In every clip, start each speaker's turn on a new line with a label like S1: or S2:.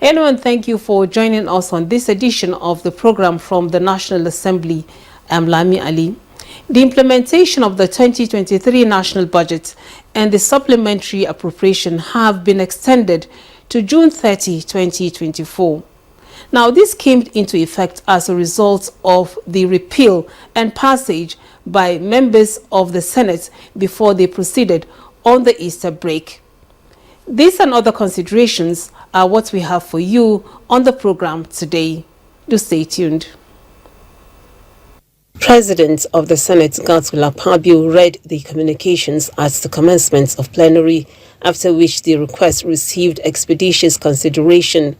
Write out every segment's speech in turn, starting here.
S1: Hello and thank you for joining us on this edition of the program from the National Assembly. I'm Lami Ali. The implementation of the 2023 national budget and the supplementary appropriation have been extended to June 30, 2024. Now, this came into effect as a result of the repeal and passage by members of the Senate before they proceeded on the Easter break. These and other considerations are what we have for you on the program today. Do stay tuned. President of the Senate, Godswill Akpabio, read the communications at the commencement of plenary, after which the request received expeditious consideration.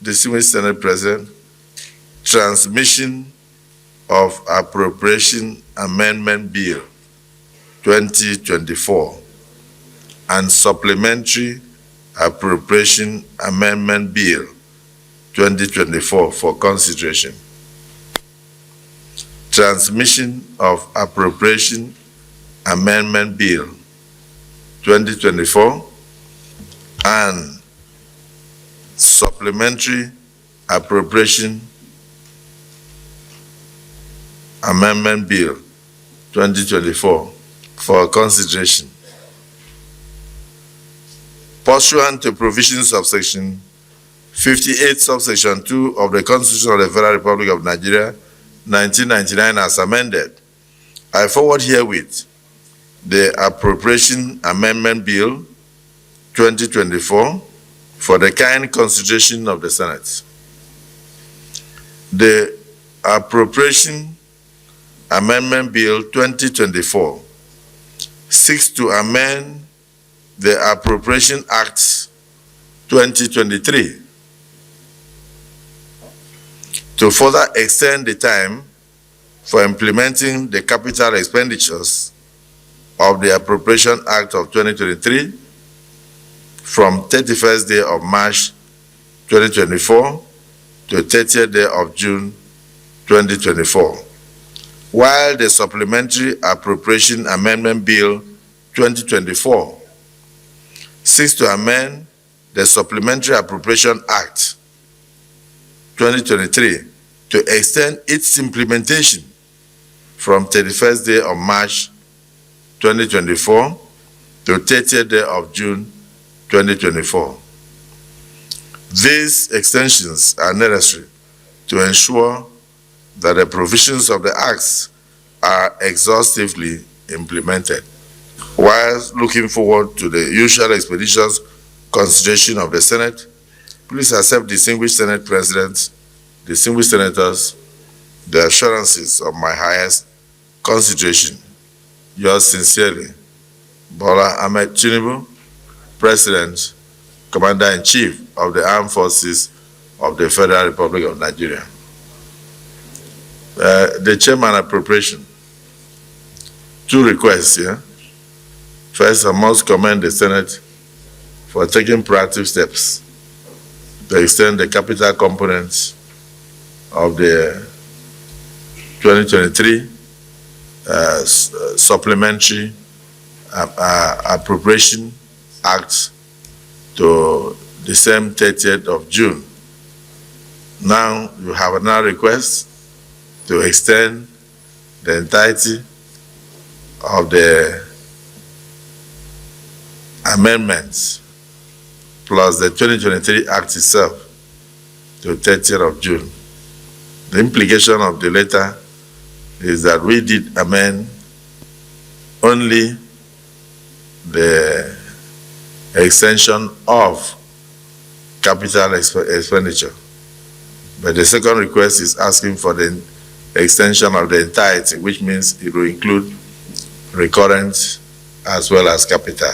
S2: Distinguished Senate President, transmission of Appropriation Amendment Bill 2024 and Supplementary Appropriation Amendment Bill 2024 for consideration. Transmission of Appropriation Amendment Bill 2024 and Supplementary Appropriation Amendment Bill 2024 for consideration. Pursuant to provisions of Section 58, subsection 2 of the Constitution of the Federal Republic of Nigeria, 1999 as amended, I forward herewith the Appropriation Amendment Bill 2024 for the kind consideration of the Senate. The Appropriation Amendment Bill 2024 seeks to amend the Appropriation Act 2023 to further extend the time for implementing the capital expenditures of the Appropriation Act of 2023 from 31st day of March 2024 to 30th day of June 2024, while the Supplementary Appropriation Amendment Bill 2024 seeks to amend the Supplementary Appropriation Act 2023 to extend its implementation from 31st day of March 2024 to 30th day of June 2024. These extensions are necessary to ensure that the provisions of the acts are exhaustively implemented. While looking forward to the usual expeditious consideration of the Senate, please accept, distinguished Senate Presidents, distinguished Senators, the assurances of my highest consideration. Yours sincerely, Bola Ahmed Tinubu, President, Commander-in-Chief of the Armed Forces of the Federal Republic of Nigeria. The Chairman Appropriation, two requests here. First, I must commend the Senate for taking proactive steps to extend the capital components of the 2023 Supplementary Appropriation Act to the same 30th of June. Now you have another request to extend the entirety of the amendments plus the 2023 Act itself to 30th of June. The implication of the letter is that we did amend only the extension of capital expenditure. But the second request is asking for the extension of the entirety, which means it will include recurrent as well as capital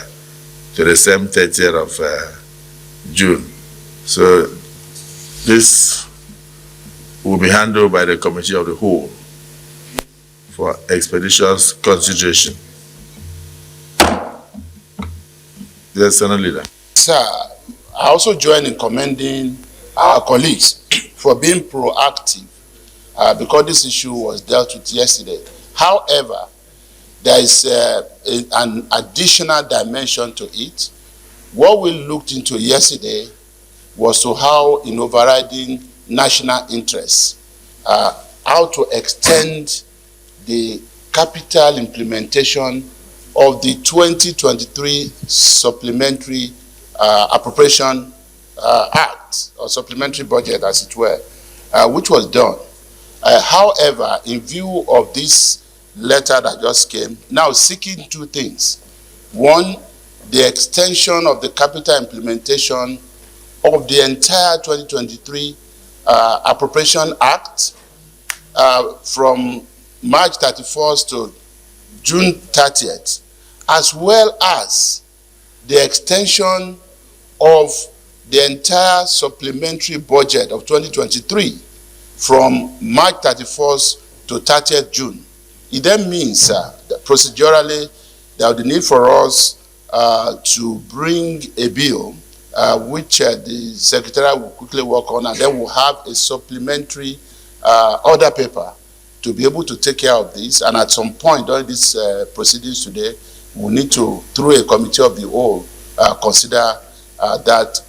S2: to the same 30th of June. So this will be handled by the Committee of the Whole for expeditious consideration. Yes, Senate Leader.
S3: Sir, I also join in commending our colleagues for being proactive because this issue was dealt with yesterday. However, there is an additional dimension to it. What we looked into yesterday was to how in overriding national interests, how to extend the capital implementation of the 2023 Supplementary Appropriation Act, or Supplementary Budget as it were, which was done. However, in view of this letter that just came, now seeking two things. One, the extension of the capital implementation of the entire 2023 Appropriation Act from March 31st to June 30th, as well as the extension of the entire supplementary budget of 2023 from March 31st to 30th June. It then means that procedurally there will be need for us to bring a bill which the Secretariat will quickly work on, and then we'll have a supplementary order paper to be able to take care of this. And at some point during these proceedings today, we'll need to, through a committee of the whole, consider that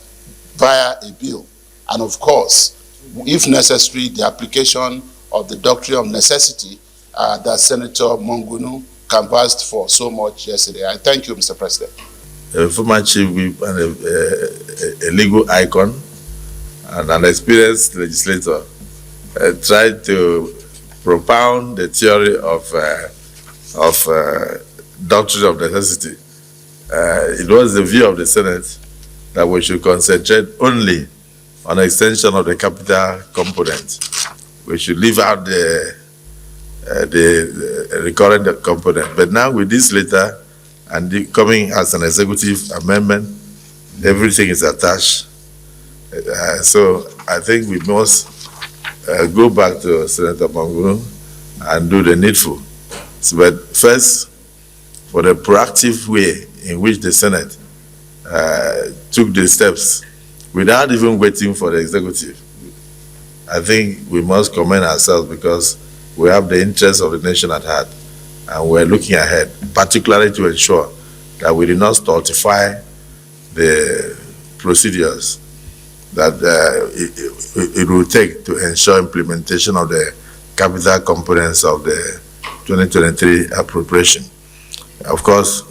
S3: via a bill. And of course, if necessary, the application of the doctrine of necessity that Senator Mongunu canvassed for so much yesterday. I thank you, Mr. President.
S2: A former chief whip and a legal icon and an experienced legislator tried to propound the theory of doctrine of necessity. It was the view of the Senate that we should concentrate only on extension of the capital component. We should leave out the recurrent component. But now with this letter and coming as an executive amendment, everything is attached. So I think we must go back to Senator Mongunu and do the needful. So, but first, for the proactive way in which the Senate took the steps without even waiting for the executive, I think we must commend ourselves, because we have the interests of the nation at heart and we're looking ahead, particularly to ensure that we do not stultify the procedures that it will take to ensure implementation of the capital components of the 2023 appropriation. Of course,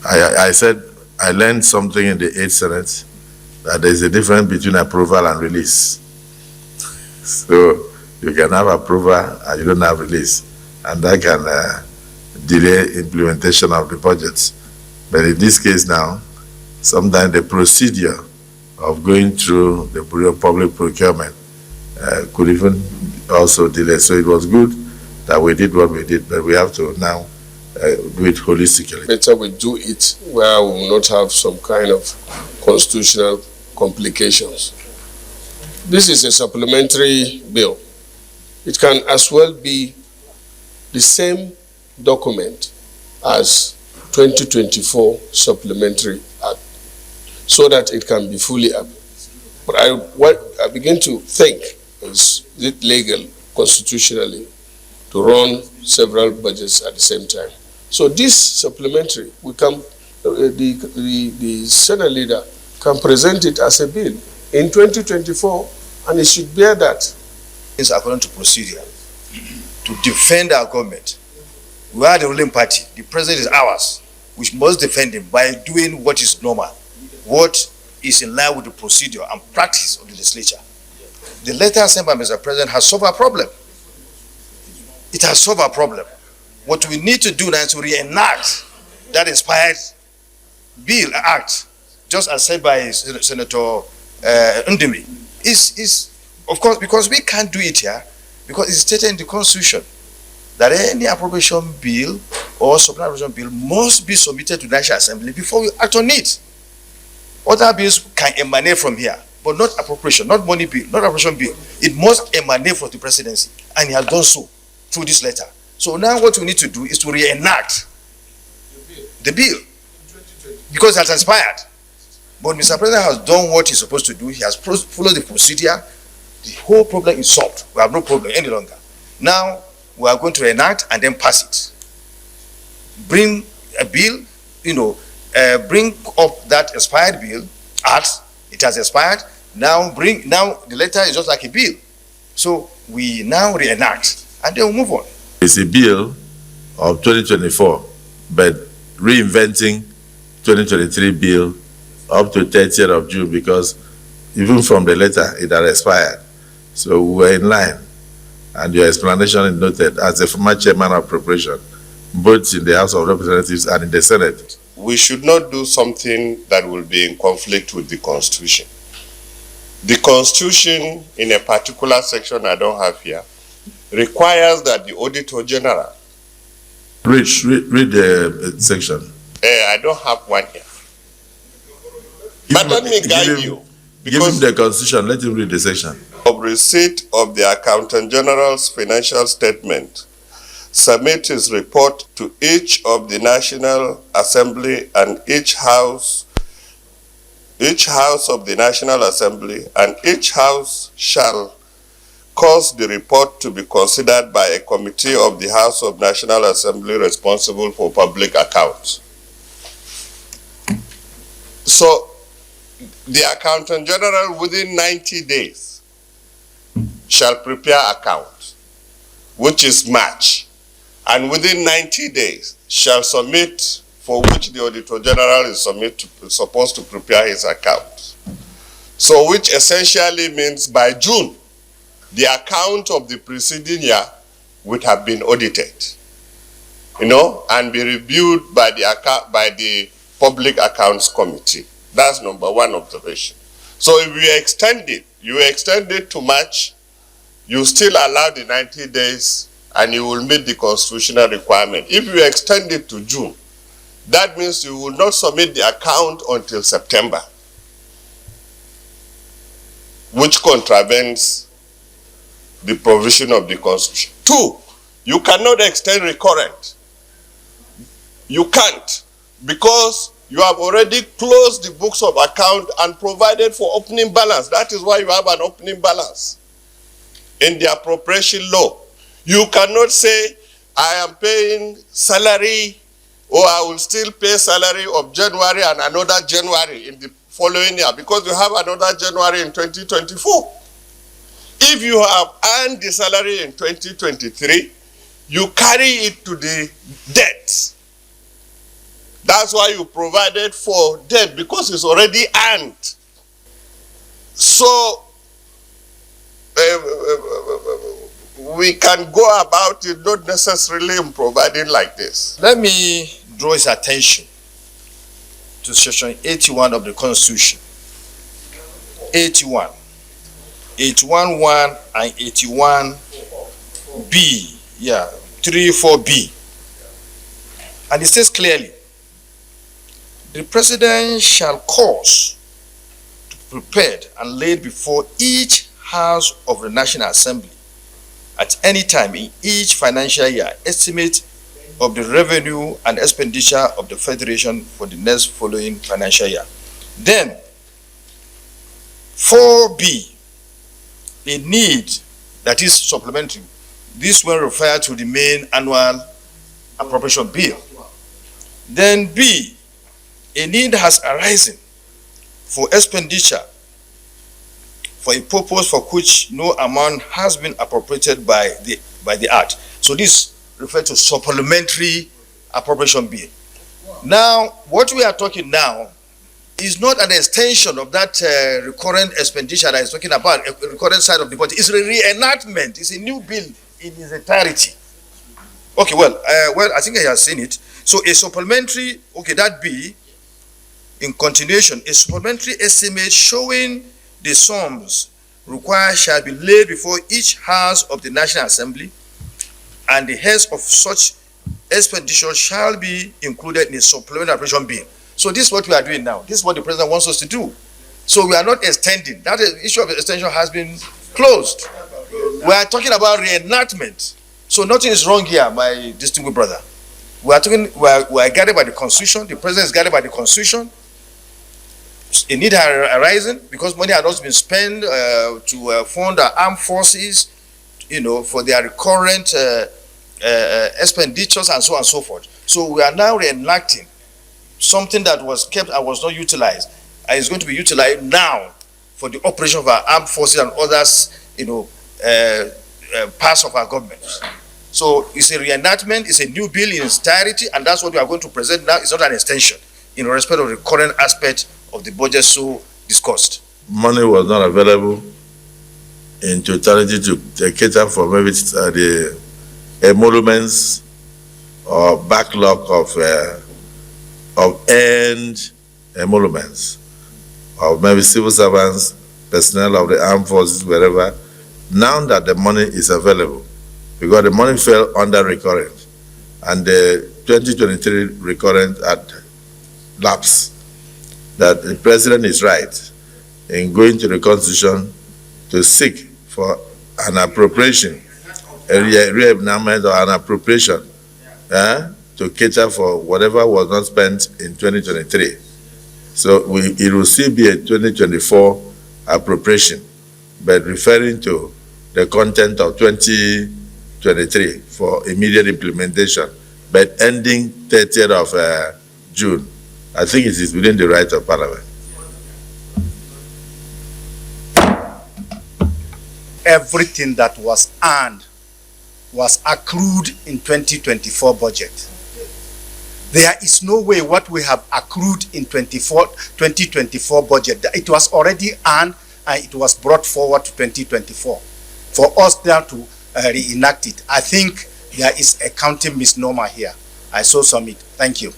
S2: I said I learned something in the 8th Senate, that there's a difference between approval and release. So you can have approval and you don't have release, and that can delay implementation of the budgets. But in this case now, sometimes the procedure of going through the Bureau of Public Procurement could even also delay. So it was good that we did what we did, but we have to now do it holistically.
S4: Better we do it where we will not have some kind of constitutional complications. This is a supplementary bill. It can as well be the same document as 2024 supplementary act, so that it can be fully up. But what I begin to think is it legal constitutionally to run several budgets at the same time? So this supplementary, we can, the Senate leader can present it as a bill in 2024, and it should bear that.
S5: It's according to procedure to defend our government. We are the ruling party. The president is ours. We must defend him by doing what is normal, what is in line with the procedure and practice of the legislature. The letter sent by Mr. President has solved our problem. It has solved our problem. What we need to do now is to reenact that inspired bill, act, just as said by Senator Ndimi. Is of course, because we can't do it here, because it's stated in the Constitution that any appropriation bill or supplementary bill must be submitted to the National Assembly before we act on it. Other bills can emanate from here, but not appropriation, not money bill, not appropriation bill. It must emanate from the presidency, and he has done so through this letter. So now what we need to do is to reenact the bill, because it has expired. But Mr. President has done what he's supposed to do. He has followed the procedure. The whole problem is solved. We have no problem any longer. Now we are going to enact and then pass it. Bring a bill, bring up that expired bill, act It has expired. Now the letter is just like a bill. So we now reenact and then we move on.
S2: It's a bill of 2024, but reinventing 2023 bill up to 30th of June, because even from the letter, it had expired. So we were in line. And your explanation is noted as a former chairman of appropriation, both in the House of Representatives and in the Senate.
S4: We should not do something that will be in conflict with the Constitution. The Constitution, in a particular section I don't have here, requires that the Auditor General...
S2: Read the section.
S4: I don't have one here. But let me guide you.
S2: Give him the Constitution, let him read the section.
S4: Of receipt of the Accountant General's financial statement, submit his report to each of the National Assembly and each house of the National Assembly, and each house shall cause the report to be considered by a committee of the House of National Assembly responsible for public accounts. So, the Accountant General within 90 days shall prepare accounts, which is March, and within 90 days shall submit, for which the Auditor General is supposed to prepare his accounts. So, which essentially means by June, the account of the preceding year would have been audited, and be reviewed by the Public Accounts Committee. That's number one observation. So if you extend it to March, you still allow the 90 days and you will meet the constitutional requirement. If you extend it to June, that means you will not submit the account until September, which contravenes the provision of the Constitution. 2, you cannot extend recurrent. You can't, because you have already closed the books of account and provided for opening balance. That is why you have an opening balance in the appropriation law. You cannot say, I am paying salary, or I will still pay salary of January and another January in the following year, because you have another January in 2024. If you have earned the salary in 2023, you carry it to the debt. That's why you provided for debt, because it's already earned. So, we can go about it not necessarily in providing like this.
S5: Let me draw his attention to section 81 of the Constitution. 81. 81.1 and 81B. Yeah, 3.4B. And it says clearly, the President shall cause to be prepared and laid before each House of the National Assembly at any time in each financial year estimate of the revenue and expenditure of the Federation for the next following financial year. Then, 4B, a need that is supplementary. This one referred to the main annual appropriation bill. Then B, a need has arisen for expenditure for a purpose for which no amount has been appropriated by the Act. So this refers to supplementary appropriation bill. Now, what we are talking now is not an extension of that recurrent expenditure that is talking about, a recurrent side of the budget. It's a reenactment. It's a new bill in its entirety. Okay, well, I think I have seen it. So a supplementary, okay, that be, in continuation, a supplementary estimate showing the sums required shall be laid before each House of the National Assembly, and the heads of such expenditure shall be included in a supplementary appropriation bill. So this is what we are doing now. This is what the President wants us to do. So we are not extending. That issue of extension has been closed. We are talking about reenactment. So nothing is wrong here, my distinguished brother. We are guided by the Constitution. The President is guided by the Constitution. A need arising because money had not been spent to fund the armed forces, for their recurrent expenditures and so on and so forth. So we are now reenacting something that was kept and was not utilized. and is going to be utilized now for the operation of our armed forces and others, parts of our government. So it's a reenactment, it's a new bill in its entirety, and that's what we are going to present now. It's not an extension in respect of the current aspect of the budget so discussed.
S2: Money was not available in totality to cater for maybe the emoluments or backlog of earned emoluments of maybe civil servants, personnel of the armed forces, wherever. Now that the money is available, because the money fell under recurrent, and the 2023 recurrent had lapsed, that the president is right in going to the Constitution to seek for an appropriation, a re-enactment or an appropriation to cater for whatever was not spent in 2023. So it will still be a 2024 appropriation, but referring to the content of 2023 for immediate implementation, but ending 30th of June. I think it is within the right of Parliament.
S6: Everything that was earned was accrued in 2024 budget. There is no way what we have accrued in 2024 budget, it was already earned and it was brought forward to 2024. For us now to reenact it, I think there is a counting misnomer here. I so submit. Thank you.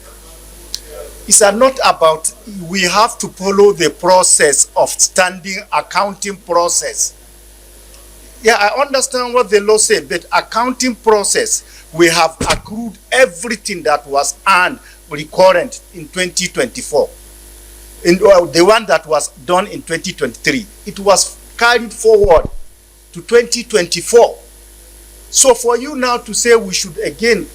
S6: It's not about, we have to follow the process of standing accounting process. Yeah, I understand what the law said, but accounting process, we have accrued everything that was earned recurrent in 2024. In the one that was done in 2023, it was carried forward to 2024. So for you now to say we should again,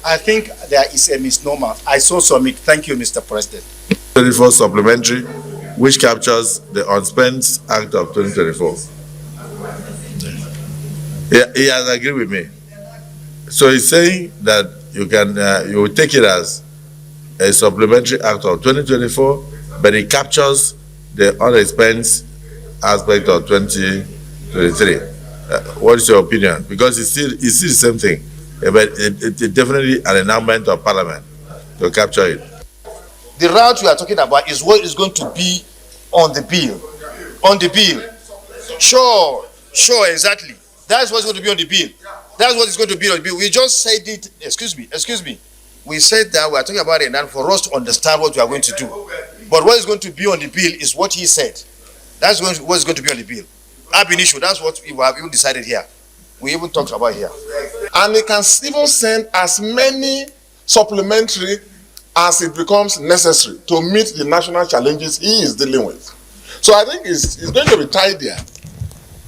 S6: I think there is a misnomer. I so submit. Thank you, Mr. President.
S2: 2024 supplementary, which captures the Unspent Act of 2024. He has agreed with me. So he's saying that you will take it as a supplementary act of 2024, but it captures the unexpensed aspect of 2023. What is your opinion? Because it's still the same thing, but it's definitely an enactment of Parliament to capture it.
S5: The route we are talking about is what is going to be on the bill. On the bill. Sure, exactly. That's what's going to be on the bill. That's what is going to be on the bill. We just said it, excuse me. We said that we are talking about it and for us to understand what we are going to do. But what is going to be on the bill is what he said. That's what is going to be on the bill. Ab initio, that's what we have even decided here. We even talked about here.
S7: And it can even send as many supplementary as it becomes necessary to meet the national challenges he is dealing with. So I think it's going to be tidier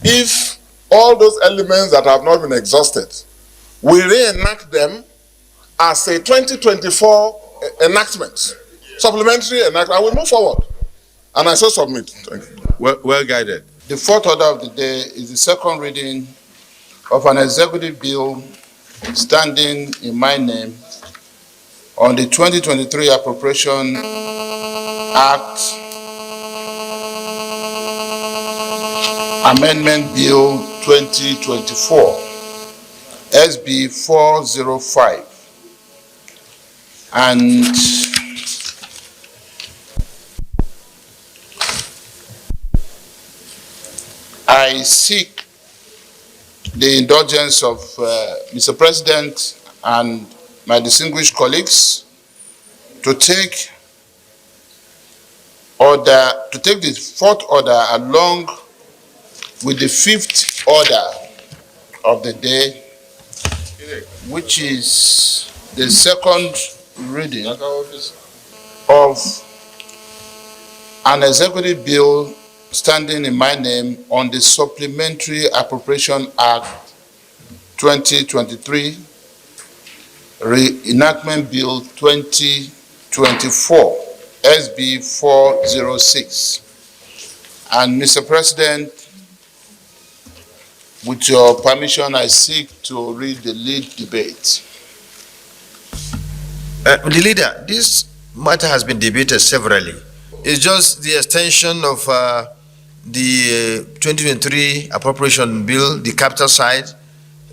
S7: if all those elements that have not been exhausted, we reenact them as a 2024 enactment, supplementary enactment, and we move forward. And I so submit. Thank you.
S2: Well guided.
S3: The fourth order of the day is the second reading of an executive bill standing in my name on the 2023 Appropriation Act Amendment Bill 2024, SB 405. And I seek the indulgence of Mr. President and my distinguished colleagues to take the fourth order along with the fifth order of the day, which is the second reading of an executive bill standing in my name on the Supplementary Appropriation Act 2023, Reenactment Bill 2024, SB 406. And Mr. President, with your permission, I seek to read the lead debate.
S5: The leader, this matter has been debated severally is just the extension of the 2023 appropriation bill, the capital side,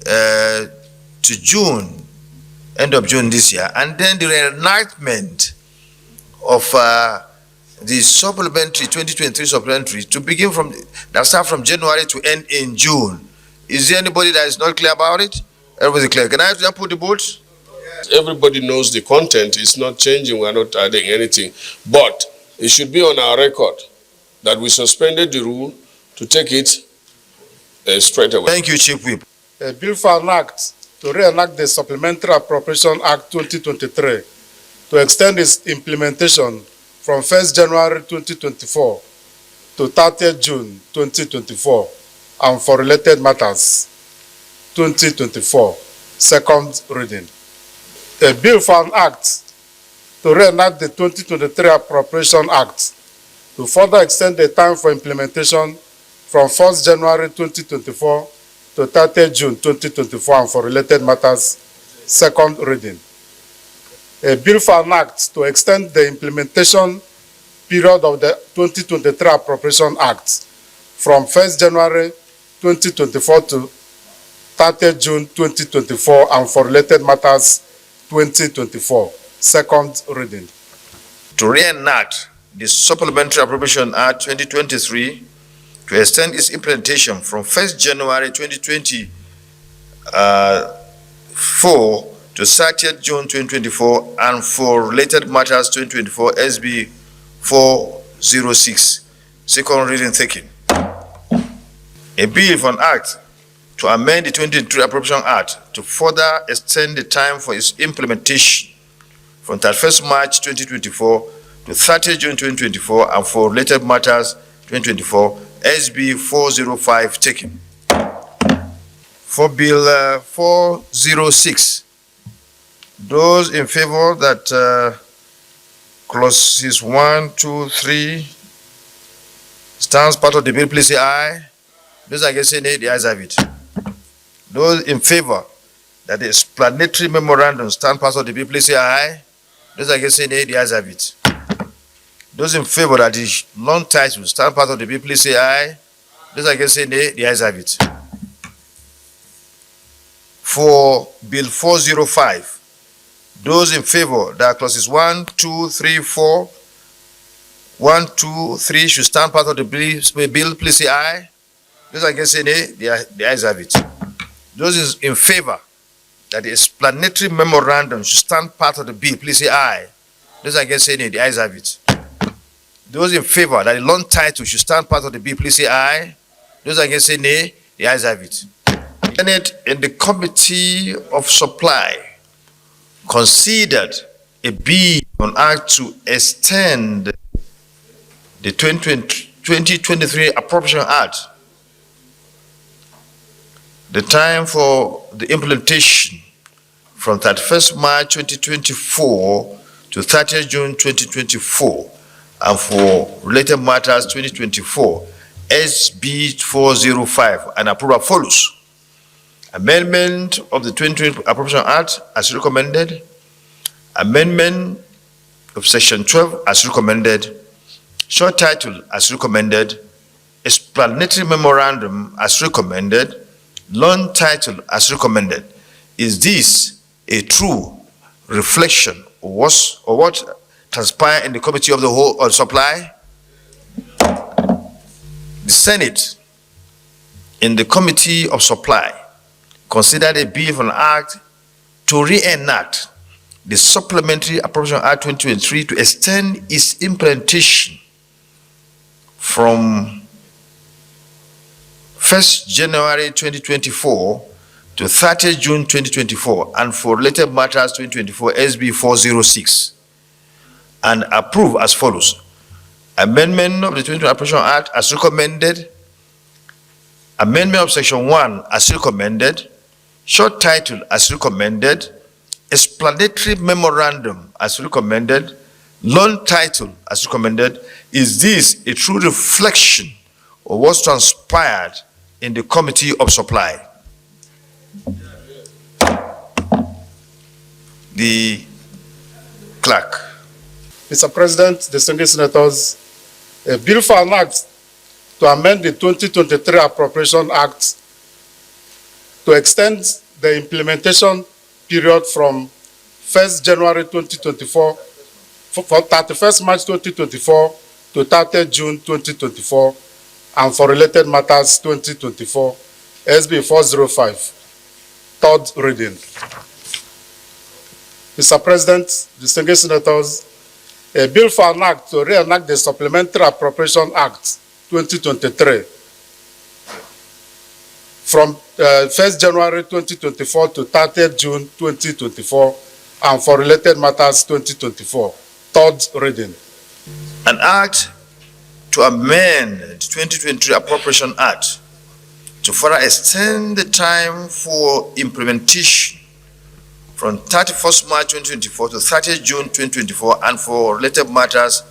S5: to June, end of June this year, and then the reenactment of the supplementary 2023 supplementary to begin from that start from January to end in June. Is there anybody that is not clear about it? Everybody clear? Can I put the votes?
S4: Everybody knows the content is not changing. We are not adding anything, but it should be on our record that we suspended the rule to take it straight away.
S5: Thank you, Chief Whip.
S6: A bill for an act to reenact the Supplementary Appropriation Act 2023 to extend its implementation from 1st January 2024 to 30th June 2024 and for related matters 2024. Second reading. A bill for an act to reenact the 2023 Appropriation Act to further extend the time for implementation from 1st January 2024 to 30th June 2024 and for related matters. Second reading. A bill for an act to extend the implementation period of the 2023 Appropriation Act from 1st January 2024 to 30th June 2024 and for related matters 2024. Second reading.
S5: To reenact the Supplementary Appropriation Act 2023 to extend its implementation from 1st January 2024 to 30th June 2024 and for related matters 2024 SB 406. Second reading taken. A bill for an act to amend the 2023 Appropriation Act to further extend the time for its implementation from 31st March 2024 to 30th June 2024 and for related matters 2024 SB 405 taken. For Bill 406, those in favor that clauses 1, 2, 3 stands part of the bill, please say aye. Those against say nay, the ayes have it. Those in favor that the explanatory memorandum stand part of the bill, please say aye. Those against say nay, the ayes have it. Those in favor that the long title stand part of the bill, please say aye. Those against say nay, the ayes have it. For Bill 405, those in favor that clauses 1, 2, 3, 4, 1, 2, 3 should stand part of the bill, please say aye. Those against say nay, the ayes have it. Those in favor that the explanatory memorandum should stand part of the bill, please say aye. Those against say nay, the ayes have it. Those in favor that the long title should stand part of the bill, please say aye. Those against say nay, the ayes have it. Senate in the Committee of Supply considered a bill on act to extend the 2023 Appropriation Act, the time for the implementation from 31st March 2024 to 30th June 2024 and for related matters 2024 SB 405 and approval follows. Amendment of the 2020 Appropriation Act as recommended. Amendment of Section 12 as recommended. Short title as recommended. Explanatory memorandum as recommended. Long title as recommended. Is this a true reflection of what transpired in the Committee of the Whole on Supply? The Senate in the Committee of Supply considered a bill for an act to reenact the Supplementary Appropriation Act 2023 to extend its implementation from 1st January 2024 to 30th June 2024 and for related matters 2024 SB 406 and approve as follows. Amendment of the 2020 Appropriation Act as recommended. Amendment of Section 1 as recommended. Short title as recommended. Explanatory memorandum as recommended. Long title as recommended. Is this a true reflection of what's transpired in the Committee of Supply? The clerk.
S6: Mr. President, distinguished senators, A bill for an act to amend the 2023 Appropriation Act to extend the implementation period from 1st January 2024 for 31st March 2024 to 30th June 2024 and for related matters 2024, SB 405, third reading. Mr. President, distinguished senators, a bill for an act to reenact the Supplementary Appropriation Act 2023 from 1st January 2024 to 30th June 2024 and for related matters 2024, third reading.
S5: An act to amend the 2023 Appropriation Act to further extend the time for implementation from 31st March 2024 to 30th June 2024 and for related matters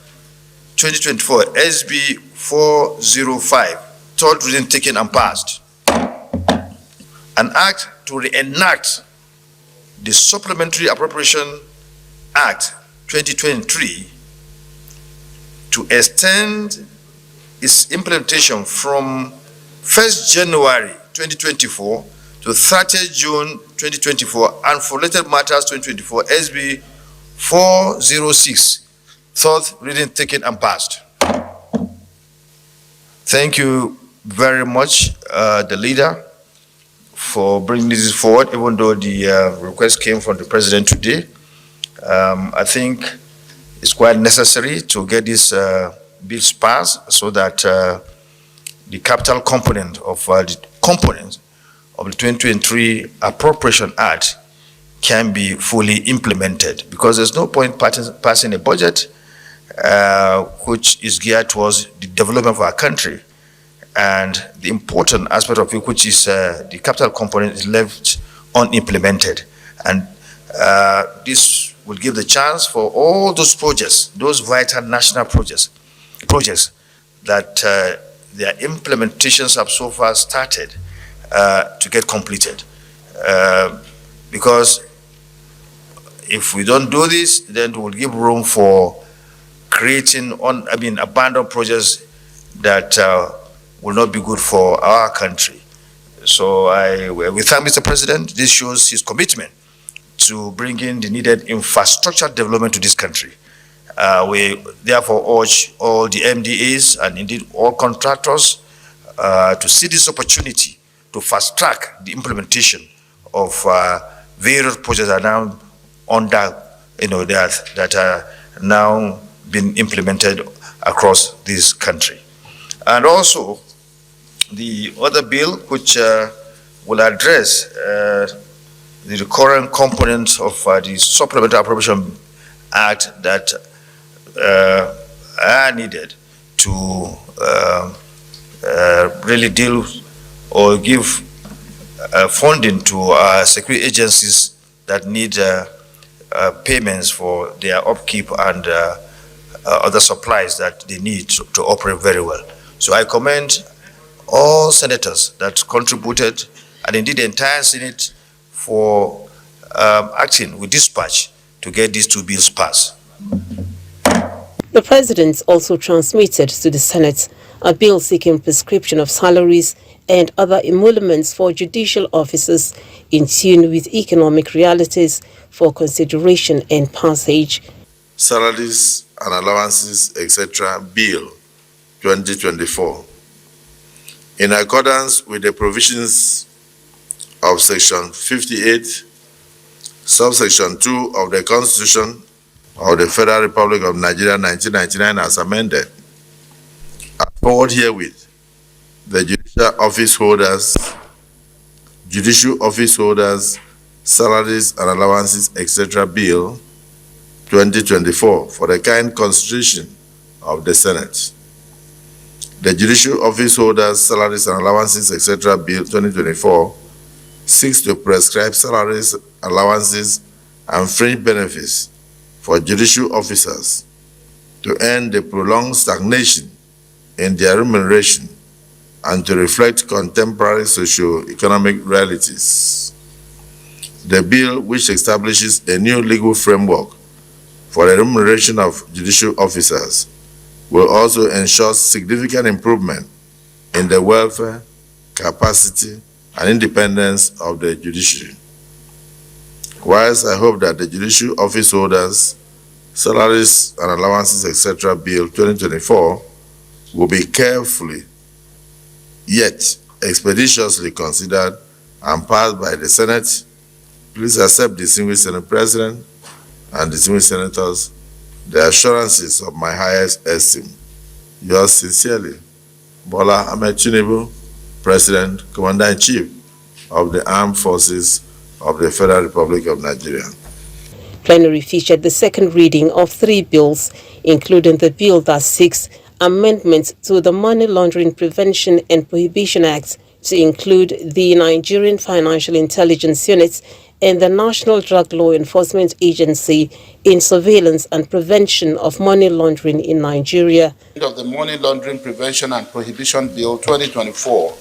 S5: 2024, SB 405, third reading taken and passed. An act to reenact the Supplementary Appropriation Act 2023 to extend its implementation from 1st January 2024 to 30th June 2024 and for related matters 2024, SB 406, third reading taken and passed. Thank you very much, the leader, for bringing this forward, even though the request came from the president today. I think it's quite necessary to get this bills passed so that the capital component of the 2023 Appropriation Act can be fully implemented, because there's no point passing a budget which is geared towards the development of our country, and the important aspect of it, which is the capital component, is left unimplemented. And this will give the chance for all those projects, those vital national projects that their implementations have so far started to get completed. Because if we don't do this, then it will give room for creating abandoned projects that will not be good for our country. So we thank Mr. President. This shows his commitment to bring in the needed infrastructure development to this country. We therefore urge all the MDAs and indeed all contractors to see this opportunity to fast track the implementation of various projects that are now under, that are now being implemented across this country. And also, the other bill which will address the recurrent components of the Supplementary Appropriation Act that are needed to really deal or give funding to security agencies that need payments for their upkeep and other supplies that they need to operate very well. So I commend all senators that contributed, and indeed the entire Senate, for acting with dispatch to get these two bills passed.
S1: The President also transmitted to the Senate a bill seeking prescription of salaries and other emoluments for judicial officers in tune with economic realities for consideration and passage.
S2: Salaries and allowances, etc. Bill 2024. In accordance with the provisions of Section 58, subsection 2 of the Constitution of the Federal Republic of Nigeria 1999 as amended, I forward herewith the Judicial Office Holders, Salaries and Allowances, etc. Bill 2024 for the kind constitution of the Senate. The Judicial Office Holders, Salaries and Allowances, etc. Bill 2024 seeks to prescribe salaries, allowances, and fringe benefits for judicial officers to end the prolonged stagnation in their remuneration and to reflect contemporary socio-economic realities. The bill, which establishes a new legal framework for the remuneration of judicial officers, will also ensure significant improvement in the welfare, capacity, and independence of the judiciary. Whilst I hope that the judicial office holders, salaries and allowances, etc. Bill 2024 will be carefully yet expeditiously considered and passed by the Senate, please accept, distinguished Senate President and distinguished Senators, the assurances of my highest esteem. Yours sincerely, Bola Ahmed Tinubu, President, Commander-in-Chief of the Armed Forces of the Federal Republic of Nigeria.
S1: Plenary featured the second reading of 3 bills, including the bill that seeks amendments to the Money Laundering Prevention and Prohibition Act to include the Nigerian Financial Intelligence Unit and the National Drug Law Enforcement Agency in surveillance and prevention of money laundering in Nigeria.
S3: Of the Money Laundering Prevention and Prohibition Bill 2024.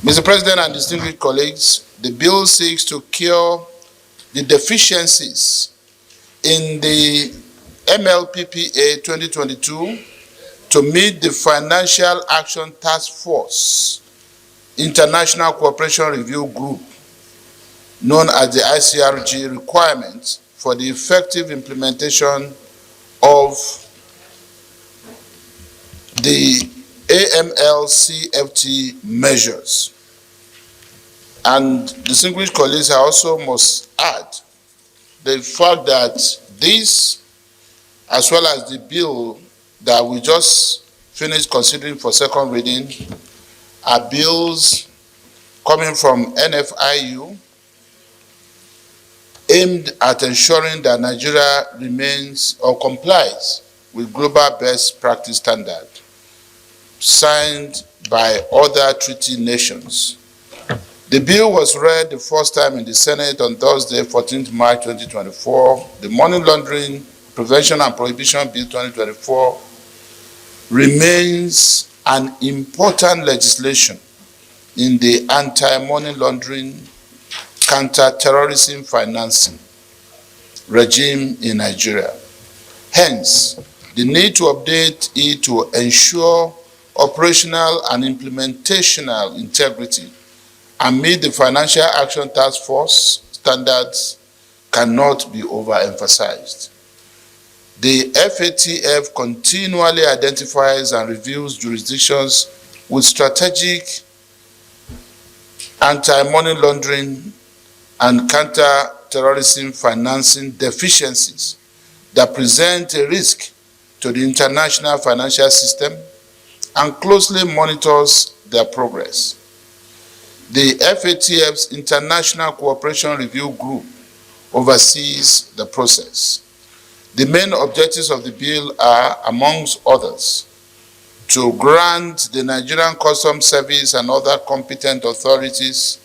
S3: Mr. President and distinguished colleagues, the bill seeks to cure the deficiencies in the MLPPA 2022 to meet the Financial Action Task Force International Cooperation Review Group, known as the ICRG, requirements for the effective implementation of the AML-CFT measures. And distinguished colleagues, I also must add the fact that this, as well as the bill that we just finished considering for second reading, are bills coming from NFIU aimed at ensuring that Nigeria remains or complies with global best practice standard signed by other treaty nations. The bill was read the first time in the Senate on Thursday, 14th March 2024. The Money Laundering Prevention and Prohibition Bill 2024 remains an important legislation in the anti-money laundering, counter-terrorism financing regime in Nigeria. Hence, the need to update it to ensure operational and implementational integrity and meet the Financial Action Task Force standards cannot be overemphasized. The FATF continually identifies and reviews jurisdictions with strategic anti-money laundering and counter-terrorism financing deficiencies that present a risk to the international financial system and closely monitors their progress. The FATF's International Cooperation Review Group oversees the process. The main objectives of the bill are, amongst others, to grant the Nigerian Customs Service and other competent authorities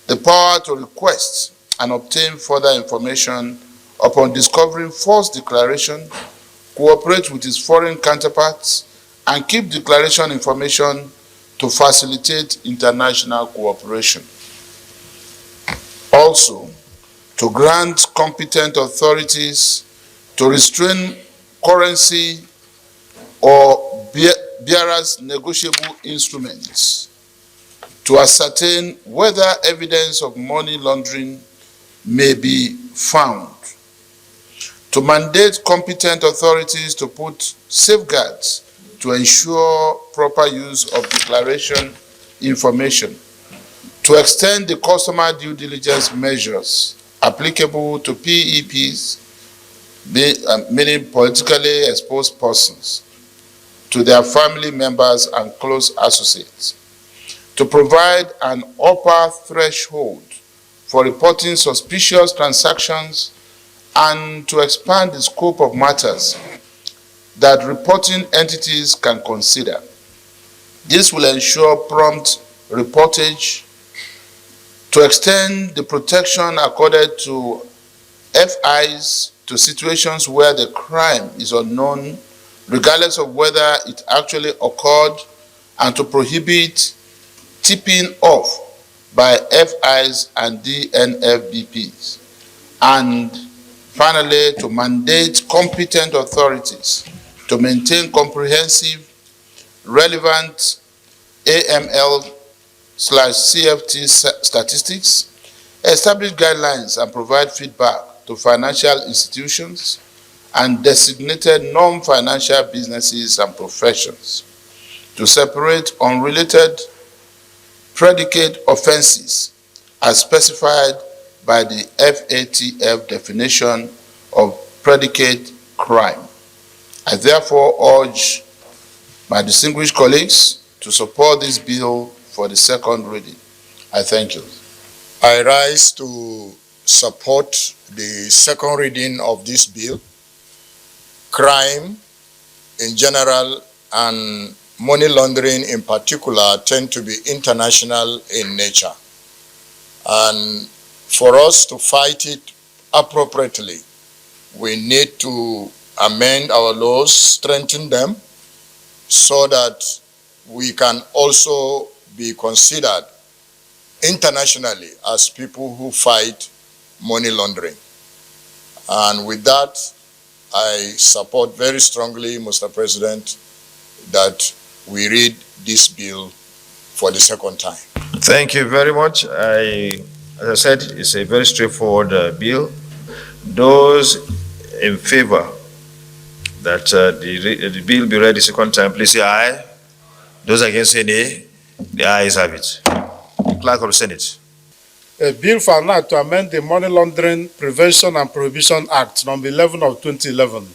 S3: the power to request and obtain further information upon discovering false declaration, cooperate with its foreign counterparts, and keep declaration information to facilitate international cooperation. Also, to grant competent authorities to restrain currency or bearers' negotiable instruments to ascertain whether evidence of money laundering may be found, to mandate competent authorities to put safeguards to ensure proper use of declaration information, to extend the customer due diligence measures applicable to PEPs, meaning politically exposed persons, to their family members and close associates, to provide an upper threshold for reporting suspicious transactions and to expand the scope of matters that reporting entities can consider. This will ensure prompt reportage, to extend the protection accorded to FIs to situations where the crime is unknown, regardless of whether it actually occurred, and to prohibit tipping off by FIs and DNFBPs. And finally, to mandate competent authorities to maintain comprehensive, relevant AML/CFT statistics, establish guidelines and provide feedback to financial institutions and designated non-financial businesses and professions, to separate unrelated predicate offenses as specified by the FATF definition of predicate crime. I therefore urge my distinguished colleagues to support this bill for the second reading. I thank you.
S8: I rise to support the second reading of this bill. Crime in general and money laundering in particular tend to be international in nature. And for us to fight it appropriately, we need to amend our laws, strengthen them, so that we can also be considered internationally as people who fight money laundering. And with that, I support very strongly, Mr. President, that we read this bill for the second time.
S9: Thank you very much. As I said, it's a very straightforward bill. Those in favor that the bill be read the second time, please say aye. Those against say nay. The ayes have it. Clerk of the Senate.
S10: A bill for an act to amend the Money Laundering Prevention and Prohibition Act No. 11 of 2011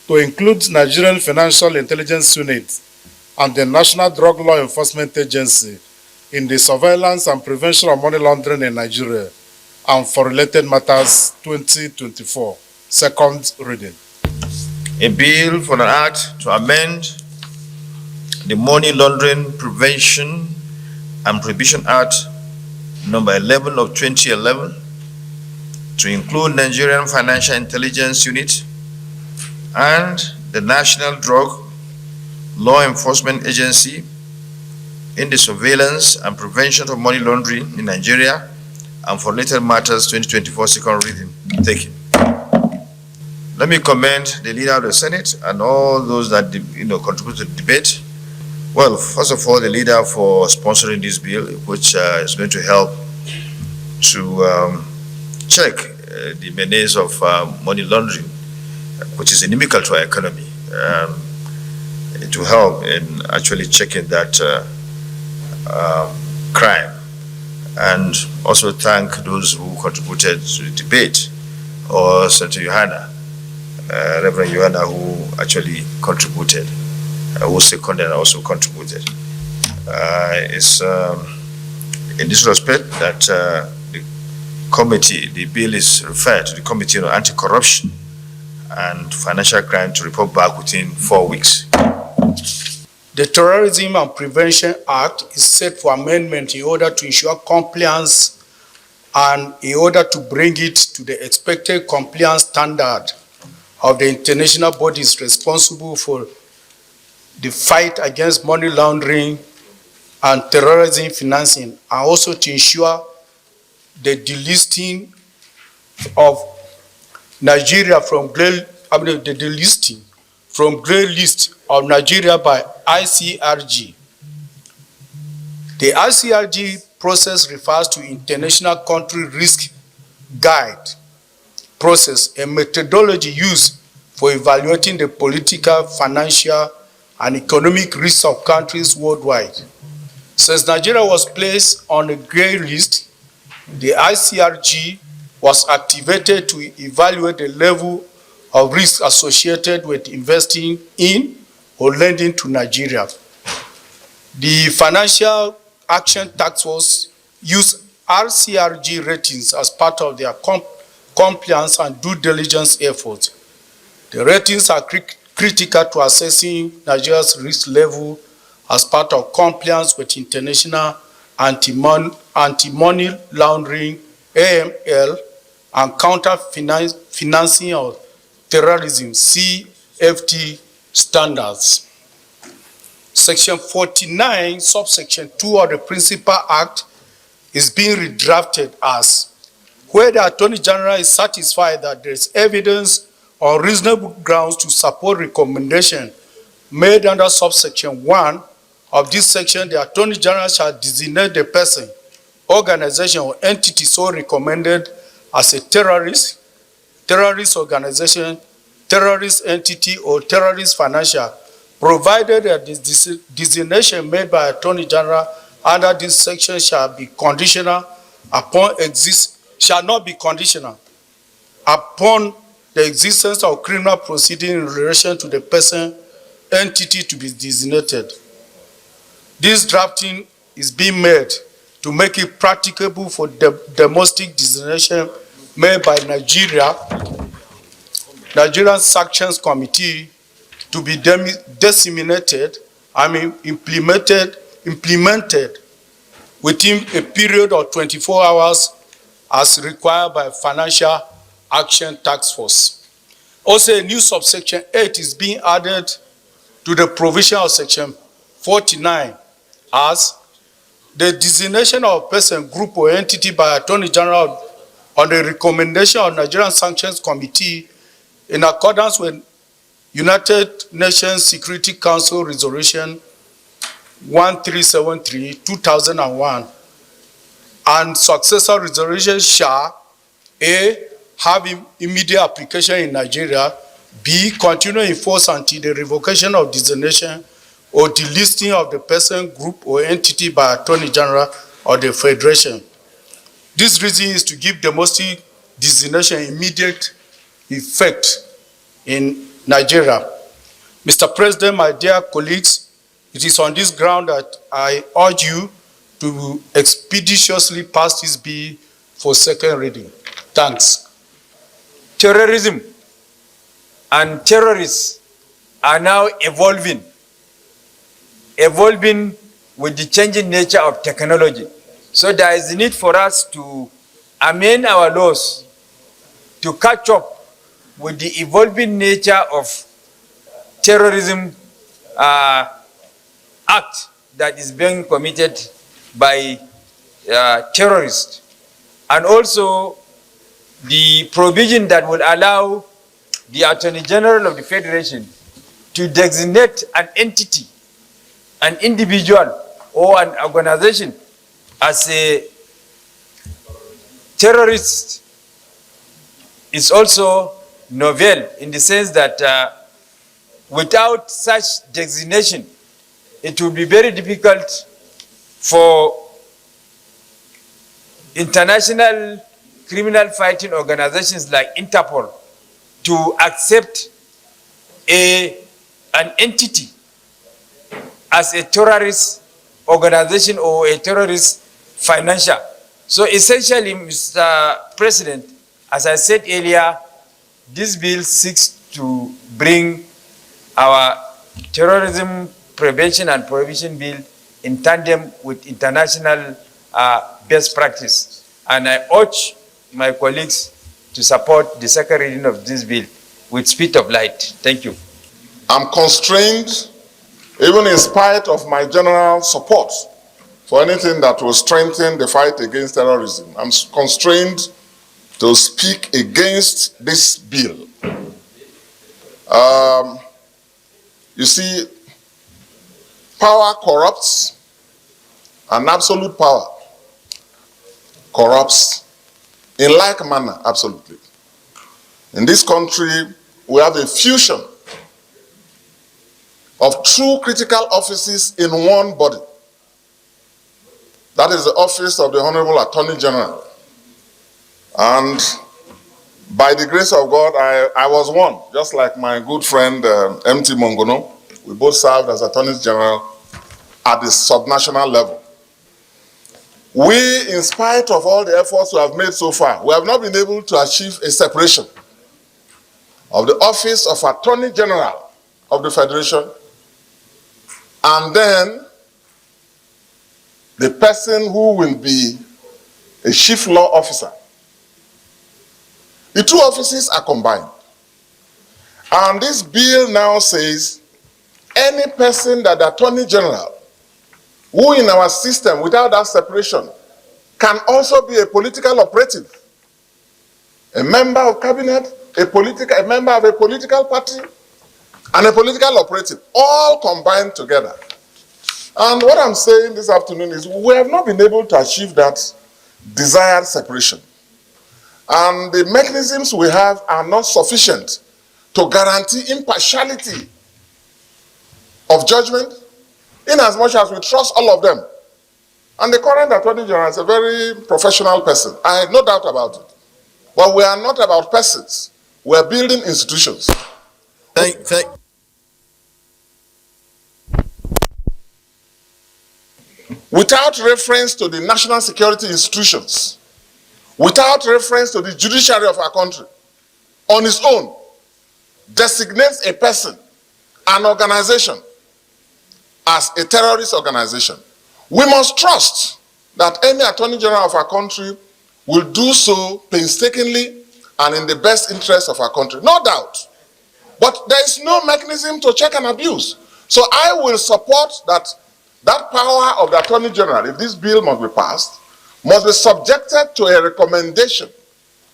S10: to include Nigerian Financial Intelligence Unit and the National Drug Law Enforcement Agency in the surveillance and prevention of money laundering in Nigeria and for related matters 2024. Second reading.
S9: A bill for an act to amend the Money Laundering Prevention and Prohibition Act number 11 of 2011 to include Nigerian Financial Intelligence Unit and the National Drug Law Enforcement Agency in the surveillance and prevention of money laundering in Nigeria and for related matters 2024 second reading. Thank you. Let me commend the leader of the Senate and all those that contribute to the debate. Well, first of all, the leader for sponsoring this bill, which is going to help to check the menace of money laundering, which is inimical to our economy, to help in actually checking that crime. And also thank those who contributed to the debate, or Senator Yohana, Reverend Yohana, who actually contributed, who seconded and also contributed. It's in this respect that the bill is referred to the Committee on Anti-Corruption and Financial Crime to report back within 4 weeks.
S11: The Terrorism and Prevention Act is set for amendment in order to ensure compliance and in order to bring it to the expected compliance standard of the international bodies responsible for the fight against money laundering and terrorism financing, and also to ensure the delisting of Nigeria from delisting from grey list of Nigeria by ICRG. The ICRG process refers to International Country Risk Guide process, a methodology used for evaluating the political, financial, and economic risks of countries worldwide. Since Nigeria was placed on a grey list, the ICRG was activated to evaluate the level of risk associated with investing in or lending to Nigeria. The Financial Action Task Force used RCRG ratings as part of their compliance and due diligence efforts. The ratings are critical to assessing Nigeria's risk level as part of compliance with international anti-money laundering, AML, and counter-financing of terrorism, CFT standards. Section 49, subsection 2 of the Principal Act is being redrafted as, where the Attorney General is satisfied that there is evidence on reasonable grounds to support recommendation made under subsection 1 of this section, the Attorney General shall designate the person, organization, or entity so recommended as a terrorist organization, terrorist entity, or terrorist financial, provided that the designation made by Attorney General under this section shall not be conditional upon the existence of criminal proceeding in relation to the person, entity to be designated. This drafting is being made to make it practicable for the domestic designation made by Nigerian Sanctions Committee to be disseminated, implemented within a period of 24 hours as required by Financial Action Task Force. Also, a new subsection 8 is being added to the provision of section 49 as the designation of a person, group, or entity by Attorney General on the recommendation of Nigerian Sanctions Committee in accordance with United Nations Security Council Resolution 1373/2001 and successor resolution shall A, have immediate application in Nigeria, B, continue in force until the revocation of designation or delisting of the person, group, or entity by Attorney General of the Federation. This reason is to give domestic designation immediate effect in Nigeria. Mr. President, my dear colleagues, it is on this ground that I urge you to expeditiously pass this bill for second reading. Thanks.
S12: Terrorism and terrorists are now evolving with the changing nature of technology. So there is a need for us to amend our laws to catch up with the evolving nature of terrorism act that is being committed by terrorists, and also the provision that will allow the Attorney General of the Federation to designate an entity, an individual, or an organization as a terrorist is also novel in the sense that without such designation, it will be very difficult for international criminal fighting organizations like Interpol to accept an entity as a terrorist organization or a terrorist financial. So essentially, Mr. President, as I said earlier, this bill seeks to bring our terrorism prevention and prohibition bill in tandem with international best practice. And I urge my colleagues to support the second reading of this bill with speed of light. Thank you.
S7: I'm constrained, even in spite of my general support for anything that will strengthen the fight against terrorism. I'm constrained to speak against this bill. You see, power corrupts, and absolute power corrupts in like manner, absolutely. In this country, we have a fusion of two critical offices in one body. That is the office of the Honorable Attorney General. And by the grace of God, I was one, just like my good friend M.T. Mongono. We both served as Attorneys General at the subnational level. We, in spite of all the efforts we have made so far, we have not been able to achieve a separation of the office of Attorney General of the Federation and then the person who will be a chief law officer. The two offices are combined. And this bill now says any person that the Attorney General, who in our system without that separation can also be a political operative, a member of cabinet, a member of a political party, and a political operative, all combined together. And what I'm saying this afternoon is we have not been able to achieve that desired separation. And the mechanisms we have are not sufficient to guarantee impartiality of judgment, in as much as we trust all of them. And the current Attorney General is a very professional person. I have no doubt about it. But we are not about persons. We are building institutions. Without reference to the national security institutions, without reference to the judiciary of our country, on its own, designates a person, an organization, as a terrorist organization. We must trust that any Attorney General of our country will do so painstakingly and in the best interest of our country. No doubt. But there is no mechanism to check and abuse. So I will support that power of the Attorney General, if this bill must be passed, must be subjected to a recommendation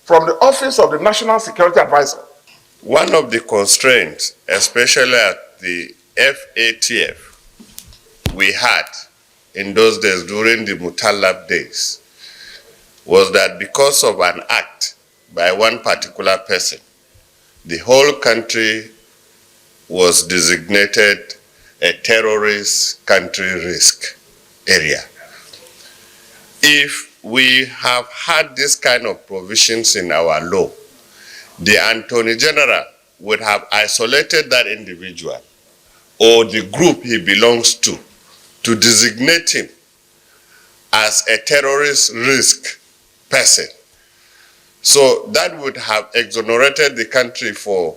S7: from the Office of the National Security Advisor.
S13: One of the constraints, especially at the FATF, we had in those days during the Mutalab days, was that because of an act by one particular person, the whole country was designated a terrorist country risk area. If we have had this kind of provisions in our law, the Attorney General would have isolated that individual or the group he belongs to designate him as a terrorist risk person. So that would have exonerated the country for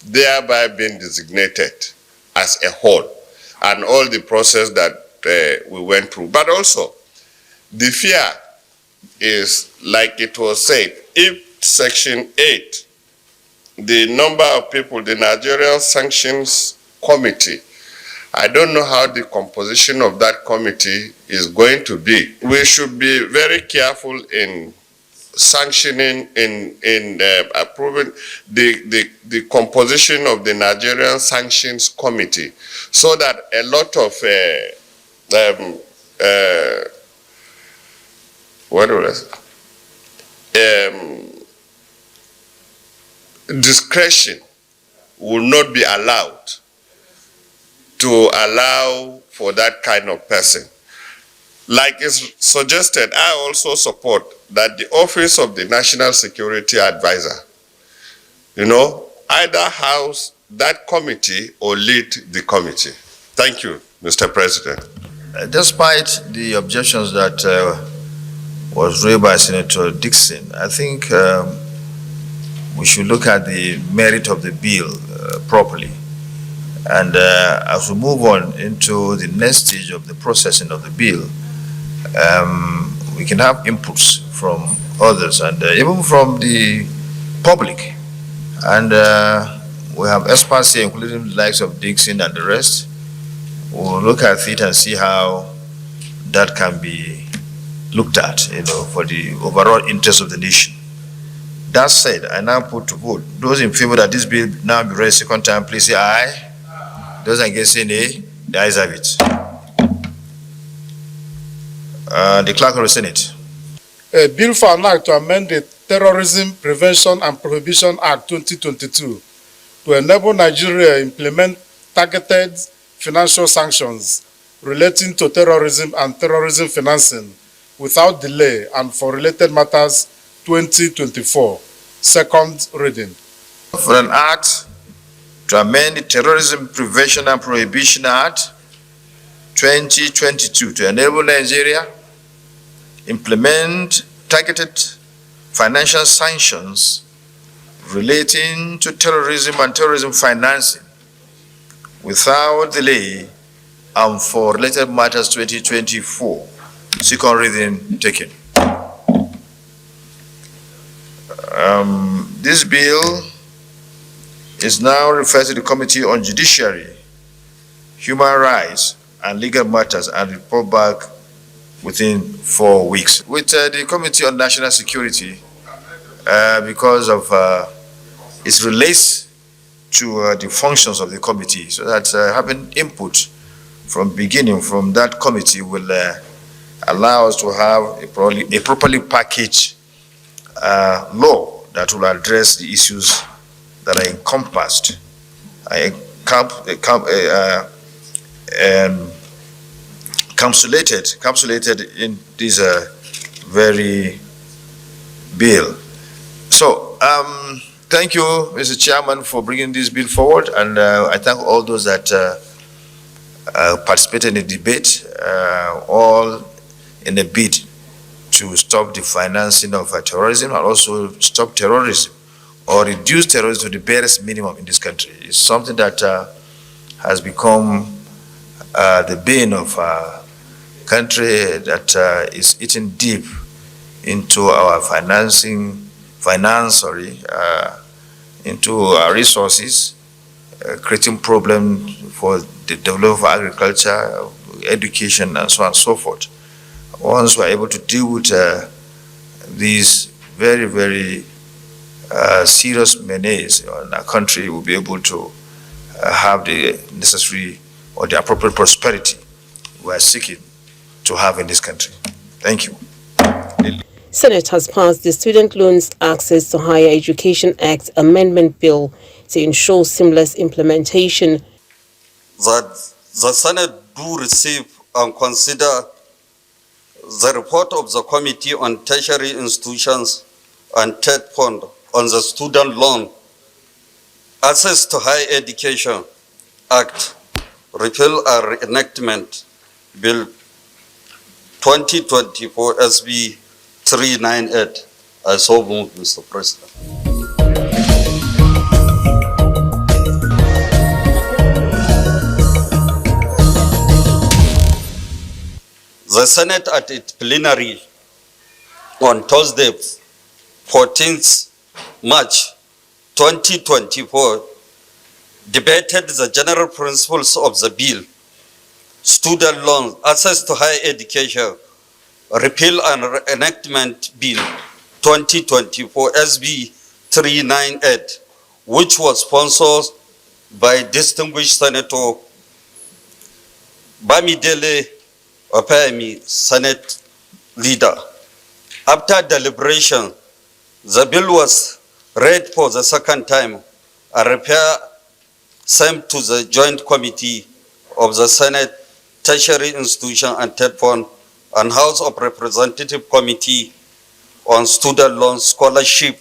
S13: thereby being designated as a whole and all the process that we went through. But also, the fear is, like it was said, if Section 8, the number of people, the Nigerian Sanctions Committee, I don't know how the composition of that committee is going to be. We should be very careful in sanctioning, in approving the composition of the Nigerian Sanctions Committee, so that a lot of discretion will not be allowed to allow for that kind of person. Like is suggested, I also support that the Office of the National Security Advisor, either house that committee or lead the committee. Thank you, Mr. President.
S9: Despite the objections that was raised by Senator Dixon, I think we should look at the merit of the bill properly. And as we move on into the next stage of the processing of the bill, we can have inputs from others and even from the public. And we have experts here, including the likes of Dixon and the rest. We'll look at it and see how that can be looked at, for the overall interest of the nation. That said, I now put to vote. Those in favor that this bill now be read second time, please say aye. Those against say nay. The ayes have it. The clerk of the Senate.
S10: A bill for an act to amend the Terrorism Prevention and Prohibition Act 2022 to enable Nigeria implement targeted financial sanctions relating to terrorism and terrorism financing without delay and for related matters 2024. Second reading.
S9: For an act to amend the Terrorism Prevention and Prohibition Act 2022 to enable Nigeria implement targeted financial sanctions relating to terrorism and terrorism financing without delay and for related matters 2024. Second reading taken. This bill is now referred to the Committee on Judiciary, Human Rights and Legal Matters and report back within 4 weeks. With the Committee on National Security, because of it relates to the functions of the committee, so that having input from beginning from that committee will allow us to have a properly packaged law that will address the issues that are encompassed, encapsulated in this very bill. So, thank you, Mr. Chairman, for bringing this bill forward, and I thank all those that participated in the debate, all in a bid to stop the financing of terrorism and also stop terrorism or reduce terrorism to the barest minimum in this country. It's something that has become the bane of our country, that is eating deep into our into our resources, creating problems for the development of agriculture, education, and so on and so forth. Once we're able to deal with these very, very serious menace in our country, we'll be able to have the necessary or the appropriate prosperity we are seeking to have in this country. Thank you.
S1: Senate has passed the Student Loans Access to Higher Education Act Amendment Bill to ensure seamless implementation.
S14: That the Senate do receive and consider the report of the Committee on Tertiary Institutions and Third Fund on the Student Loan Access to Higher Education Act, Repeal and Reenactment Bill 2024 SB 398. I so move, Mr. President. The Senate at its plenary on Thursday, 14th March 2024, debated the general principles of the bill, Student Loans, Access to Higher Education, Repeal and Reenactment Bill 2024 SB 398, which was sponsored by distinguished Senator Bamidele Opeyemi, Senate leader. After deliberation, the bill was read for the second time and repair sent to the Joint Committee of the Senate Tertiary Institution and Third Fund and House of Representatives Committee on Student Loans, Scholarship,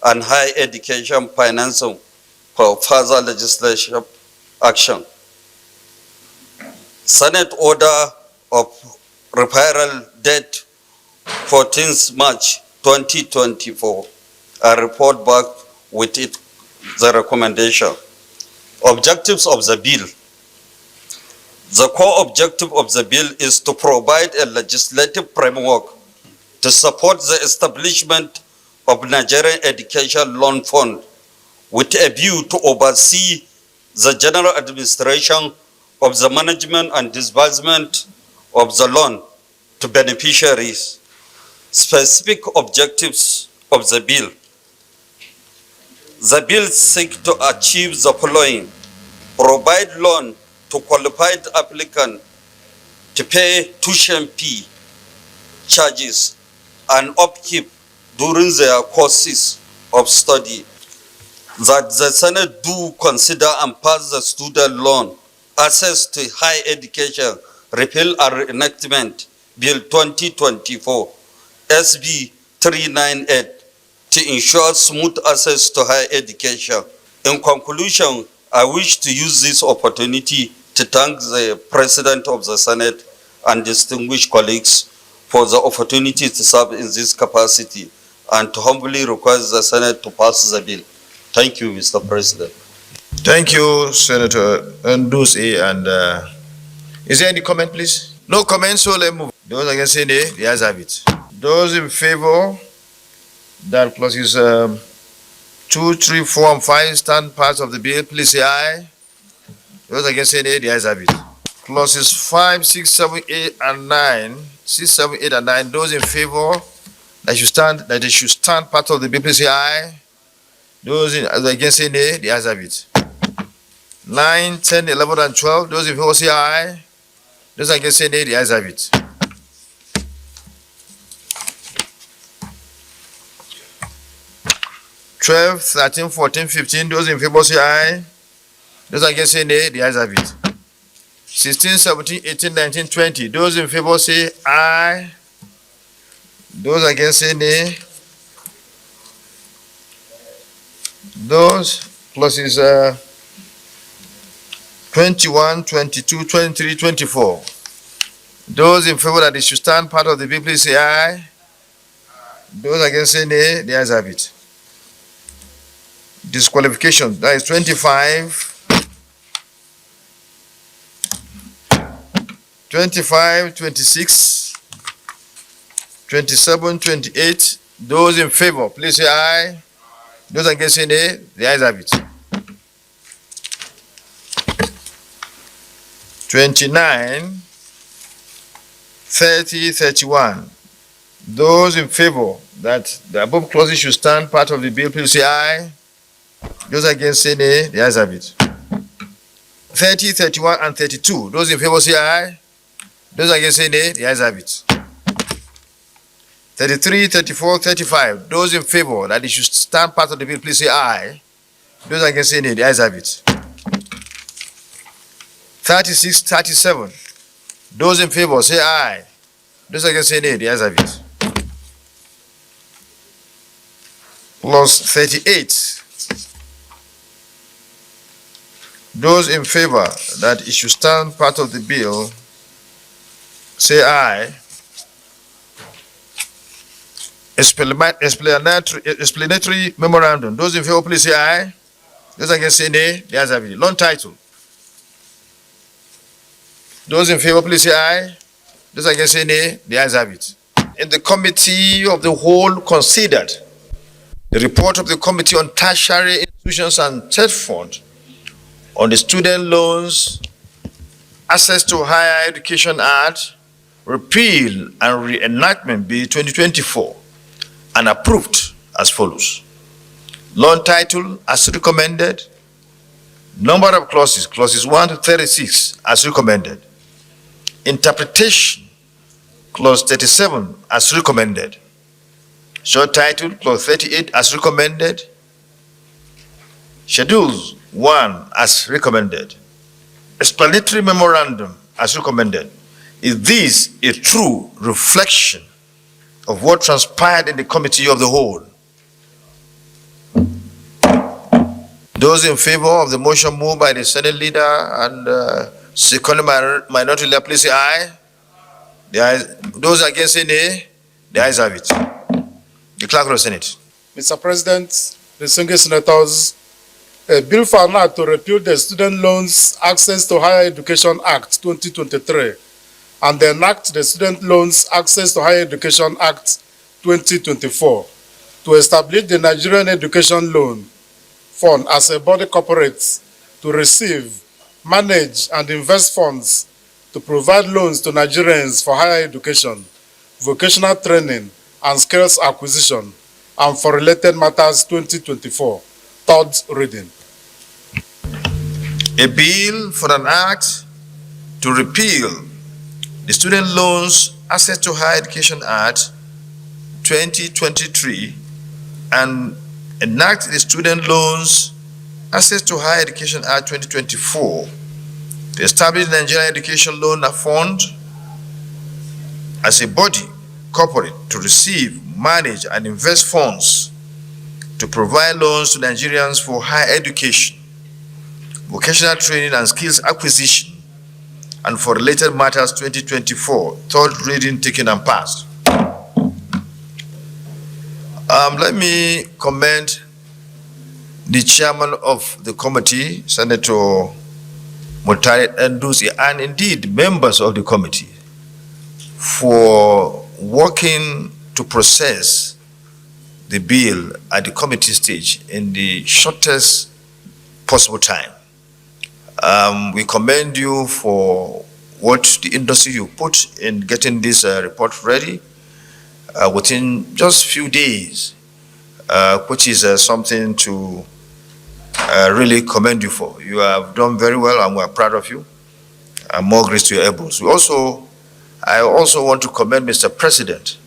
S14: and Higher Education Financing for further legislative action. Senate Order of Referral date 14th March 2024. A report back with it, the recommendation. Objectives of the bill. The core objective of the bill is to provide a legislative framework to support the establishment of Nigerian Education Loan Fund with a view to oversee the general administration of the management and disbursement of the loan to beneficiaries. Specific objectives of the bill. The bill seeks to achieve the following: provide loan to qualified applicant to pay tuition fee, charges, and upkeep during their courses of study. That the Senate do consider and pass the Student Loan Access to Higher Education Repeal and Reenactment Bill 2024 SB 398 to ensure smooth access to higher education. In conclusion, I wish to use this opportunity to thank the President of the Senate and distinguished colleagues for the opportunity to serve in this capacity and to humbly request the Senate to pass the bill. Thank you, Mr. President.
S9: Thank you, Senator Ndusi. And is there any comment, please? No comment, so let's move. Those against say nay, the ayes have it. Those in favor that clauses 2, 3, 4, and 5 stand parts of the bill, please say aye. Those against say nay, the ayes have it. Clauses 5, 6, 7, 8, and 9. 6, 7, 8, and 9. Those in favor that they should stand part of the bill, please say aye. Those against say nay, the ayes have it. 9, 10, 11, and 12. Those in favor say aye. Those against say nay, the ayes have it. Twelve, 13, 14, 15. Those in favor say aye. Those against say nay, the ayes have it. 16, 17, 18, 19, 20. Those in favor say aye. Those against say nay. Those clauses 21, 22, 23, 24. Those in favor that it should stand part of the bill, please say aye. Those against say nay, the ayes have it. Disqualification, that is 25. 25, 26, 27, 28. Those in favor, please say aye. Those against say nay, the ayes have it. 29, 30, 31. Those in favor that the above clauses should stand part of the bill, please say aye. Those against say nay, the ayes have it. 30, 31, and 32. Those in favor say aye. Those against say nay, the ayes have it. 33, 34, 35. Those in favor that it should stand part of the bill, please say aye. Those against say nay, the ayes have it. 36, 37. Those in favor say aye. Those against say nay, the ayes have it. Plus 38. Those in favor that it should stand part of the bill say aye. Explanatory memorandum. Those in favor, please say aye. Those against say nay, the ayes have it. Long title. Those in favor, please say aye. Those against say nay, the ayes have it. In the committee of the whole considered the report of the Committee on Tertiary Institutions and Third Fund on the Student Loans, Access to Higher Education Act, Repeal and Reenactment Bill 2024, and approved as follows. Long title as recommended. Number of clauses, clauses 1 to 36 as recommended. Interpretation, clause 37 as recommended. Short title, clause 38 as recommended. Schedules 1 as recommended. Explanatory memorandum as recommended. Is this a true reflection of what transpired in the committee of the whole? Those in favor of the motion moved by the Senate leader and seconded by minority leader, please say aye. Those against say nay. The ayes have it. The clerk of the Senate.
S10: Mr. President, distinguished senators, a bill for an act to repeal the Student Loans Access to Higher Education Act 2023 and enact the Student Loans Access to Higher Education Act 2024 to establish the Nigerian Education Loan Fund as a body corporate to receive, manage, and invest funds to provide loans to Nigerians for higher education, vocational training, and skills acquisition, and for related matters 2024. Third reading.
S9: A bill for an act to repeal the Student Loans Access to Higher Education Act 2023 and enact the Student Loans Access to Higher Education Act 2024 to establish the Nigerian Education Loan Fund as a body corporate to receive, manage, and invest funds to provide loans to Nigerians for higher education, vocational training, and skills acquisition, and for related matters 2024. Third reading taken and passed. Let me commend the chairman of the committee, Senator Mutare Nduzi, and indeed members of the committee for working to process the bill at the committee stage in the shortest possible time. We commend you for what the industry you put in getting this report ready within just few days. which is something to really commend you for. You have done very well and we're proud of you. And more grace to your elbows. I also want to commend Mr. President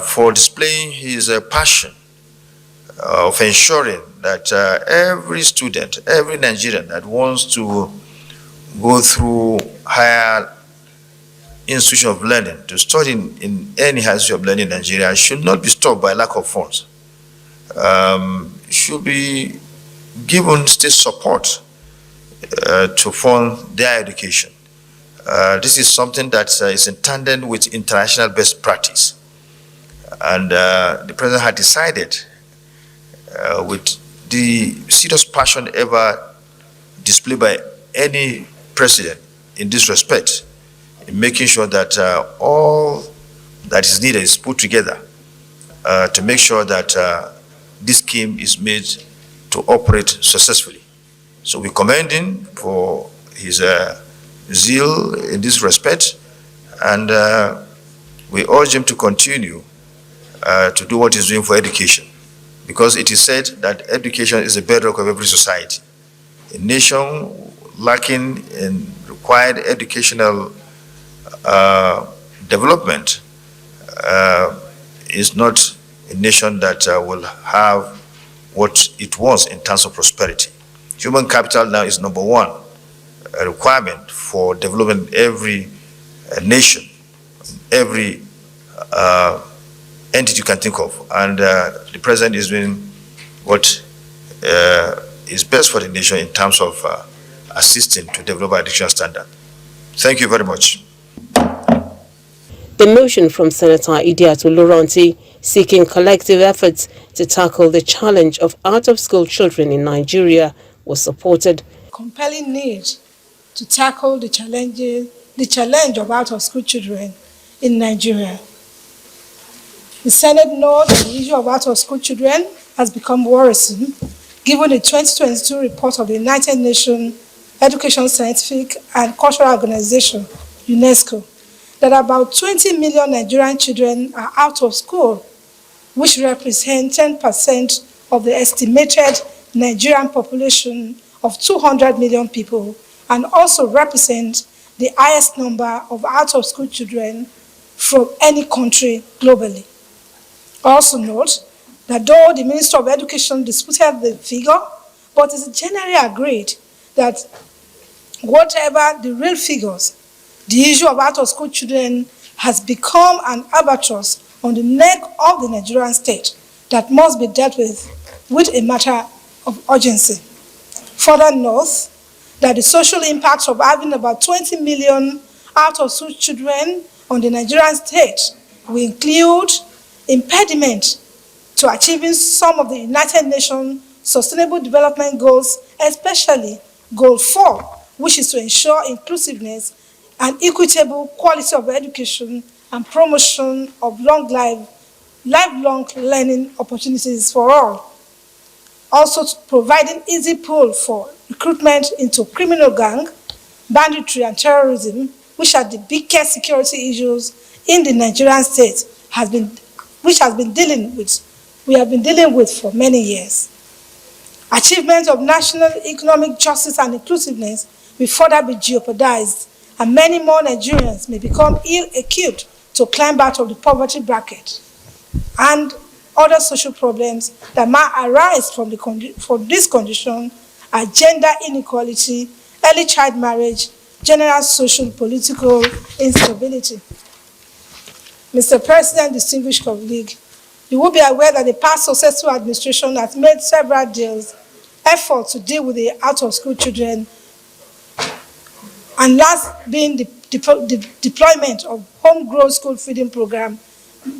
S9: for displaying his passion of ensuring that every student, every Nigerian that wants to go through higher institution of learning, to study in any higher institution of learning in Nigeria, should not be stopped by lack of funds. Should be given state support to fund their education. This is something that is in tandem with international best practice. And the president had decided with the serious passion ever displayed by any president in this respect, in making sure that all that is needed is put together to make sure that this scheme is made to operate successfully. So we commend him for his zeal in this respect, and we urge him to continue to do what he's doing for education, because it is said that education is the bedrock of every society. A nation lacking in required educational development is not a nation that will have what it wants in terms of prosperity. Human capital now is number one requirement for developing every nation, every entity you can think of. And the president is doing what is best for the nation in terms of assisting to develop our educational standard. Thank you very much.
S1: The motion from Senator Idiatu Laurenti seeking collective efforts to tackle the challenge of out-of-school children in Nigeria was supported.
S15: Compelling need to tackle the challenge of out-of-school children in Nigeria. The Senate notes that the issue of out-of-school children has become worrisome, given the 2022 report of the United Nations Education, Scientific and Cultural Organization, UNESCO, that about 20 million Nigerian children are out of school, which represent 10% of the estimated Nigerian population of 200 million people, and also represent the highest number of out-of-school children from any country globally. Also note that though the Minister of Education disputed the figure, but it is generally agreed that whatever the real figures, the issue of out-of-school children has become an albatross on the neck of the Nigerian state that must be dealt with a matter of urgency. Further note that the social impacts of having about 20 million out-of-school children on the Nigerian state will include impediment to achieving some of the United Nations Sustainable Development Goals, especially Goal 4, which is to ensure inclusiveness and equitable quality of education and promotion of lifelong learning opportunities for all. Also providing easy pull for recruitment into criminal gang, banditry and terrorism, which are the biggest security issues in the Nigerian state, we have been dealing with for many years. Achievement of national economic justice and inclusiveness will further be jeopardized, and many more Nigerians may become ill-equipped to climb out of the poverty bracket, and other social problems that might arise from this condition are gender inequality, early child marriage, general social political instability. Mr. President, distinguished colleague, you will be aware that the past successful administration has made several efforts to deal with the out-of-school children, and last being the deployment of homegrown school feeding program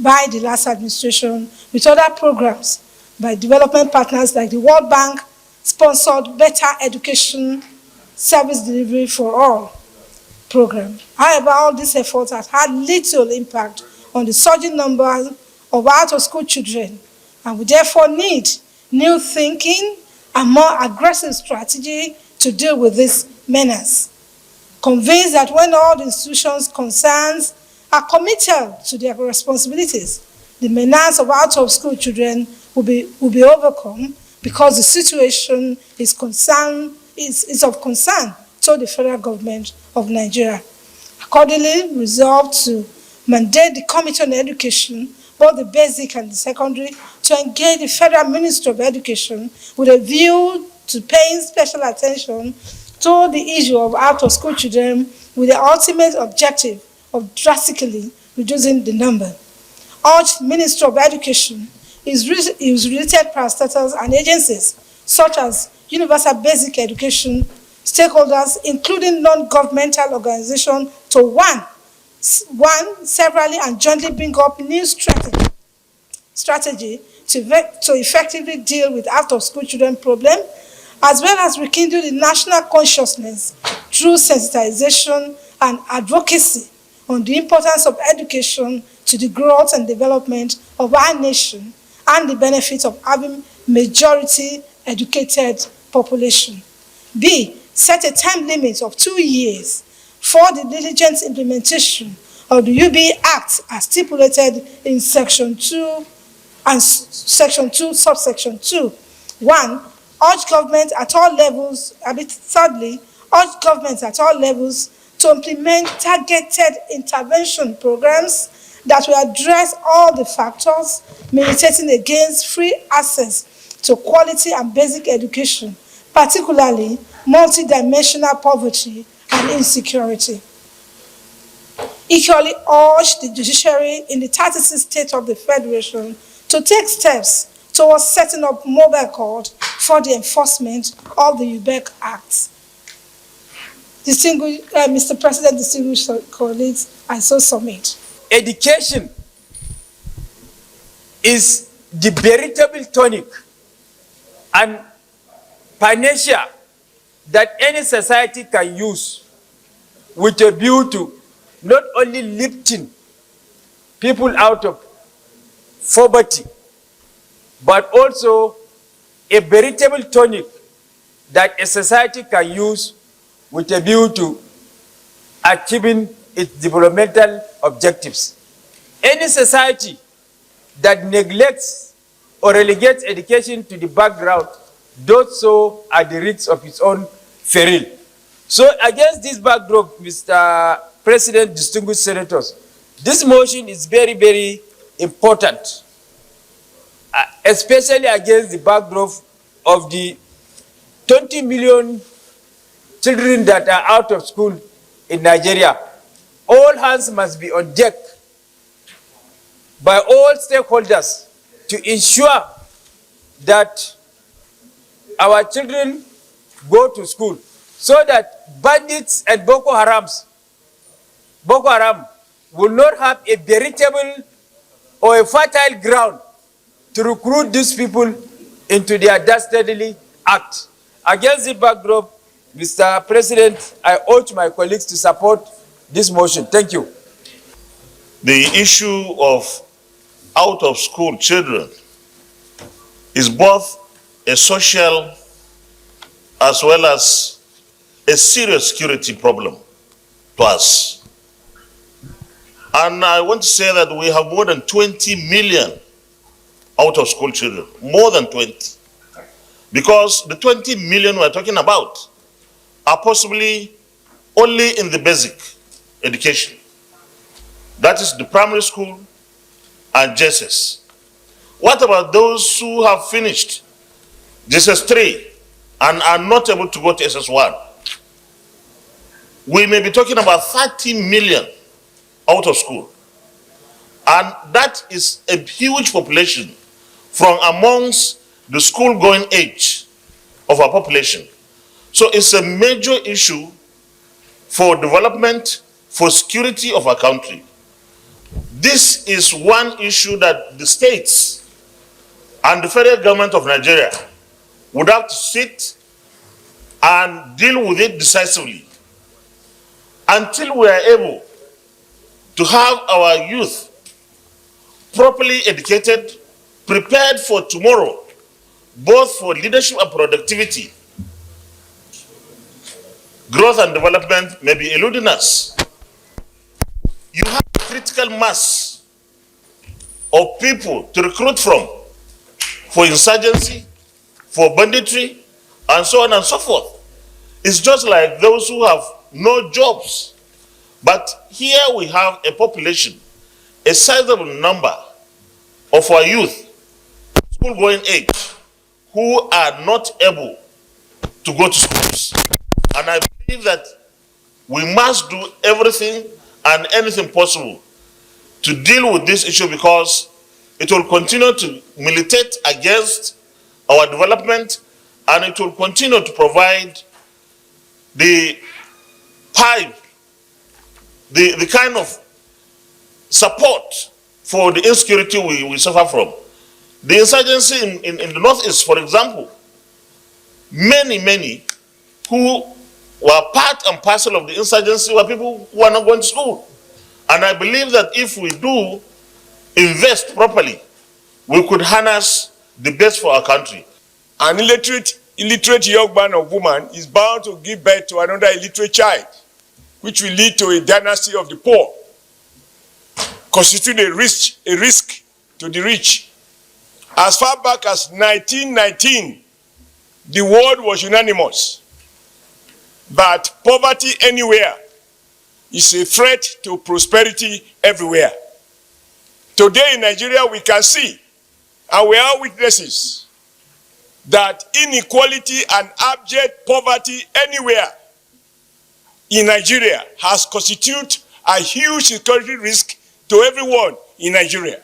S15: by the last administration, with other programs by development partners like the World Bank sponsored Better Education Service Delivery for All program. However, all these efforts have had little impact on the surging numbers of out-of-school children, and we therefore need new thinking and more aggressive strategy to deal with this menace. Convinced that when all the institutions concerned are committed to their responsibilities, the menace of out-of-school children will be overcome because the situation is of concern to the federal government of Nigeria. Accordingly, resolved to mandate the Committee on Education, both the basic and the secondary, to engage the Federal Ministry of Education with a view to paying special attention to the issue of out-of-school children with the ultimate objective of drastically reducing the number. Urged Ministry of Education is related parastatals and agencies such as Universal Basic Education stakeholders, including non-governmental organizations, to one, severally and jointly bring up new strategy to effectively deal with out-of-school children problem, as well as rekindle the national consciousness through sensitization and advocacy on the importance of education to the growth and development of our nation and the benefits of having majority educated population. B, set a time limit of 2 years for the diligent implementation of the UB Act as stipulated in Section 2 and Section 2, subsection 2. 1, urge government at all levels, thirdly, urge government at all levels to implement targeted intervention programs that will address all the factors militating against free access to quality and basic education, particularly multidimensional poverty and insecurity. Equally urge the judiciary in the 36 states of the Federation to take steps towards setting up mobile court for the enforcement of the UBEC Act. Mr. President, distinguished colleagues, I so submit.
S12: Education is the veritable tonic and panacea that any society can use with a view to not only lifting people out of poverty, but also a veritable tonic that a society can use with a view to achieving its developmental objectives. Any society that neglects or relegates education to the background does so at the risk of its own peril. So against this backdrop, Mr. President, distinguished senators, this motion is very, very important, especially against the backdrop of the 20 million children that are out of school in Nigeria. All hands must be on deck by all stakeholders to ensure that our children go to school so that bandits and Boko Haram will not have a veritable or a fertile ground to recruit these people into their dastardly act. Against the backdrop, Mr. President, I urge my colleagues to support this motion. Thank you.
S2: The issue of out-of-school children is both a social as well as a serious security problem to us. And I want to say that we have more than 20 million out-of-school children, more than 20. Because the 20 million we're talking about are possibly only in the basic education. That is the primary school and JSS. What about those who have finished JSS 3 and are not able to go to SS1? We may be talking about 30 million out of school. And that is a huge population from amongst the school-going age of our population. So it's a major issue for development, for security of our country. This is one issue that the states and the federal government of Nigeria would have to sit and deal with it decisively until we are able to have our youth properly educated, prepared for tomorrow, both for leadership and productivity. Growth and development may be eluding us. You have critical mass of people to recruit from for insurgency, for banditry, and so on and so forth. It's just like those who have no jobs. But here we have a population, a sizable number of our youth, school-going age, who are not able to go to schools. And I believe that we must do everything and anything possible to deal with this issue, because it will continue to militate against our development, and it will continue to provide the pipe, the kind of support for the insecurity we suffer from. The insurgency in the Northeast, for example, many who were part and parcel of the insurgency were people who are not going to school. And I believe that if we do invest properly, we could harness the best for our country.
S16: An illiterate young man or woman is bound to give birth to another illiterate child, which will lead to a dynasty of the poor, constitute a risk to the rich. As far back as 1919, the world was unanimous that poverty anywhere is a threat to prosperity everywhere. Today in Nigeria, we can see, and we are witnesses, that inequality and abject poverty anywhere in Nigeria has constituted a huge security risk to everyone in Nigeria.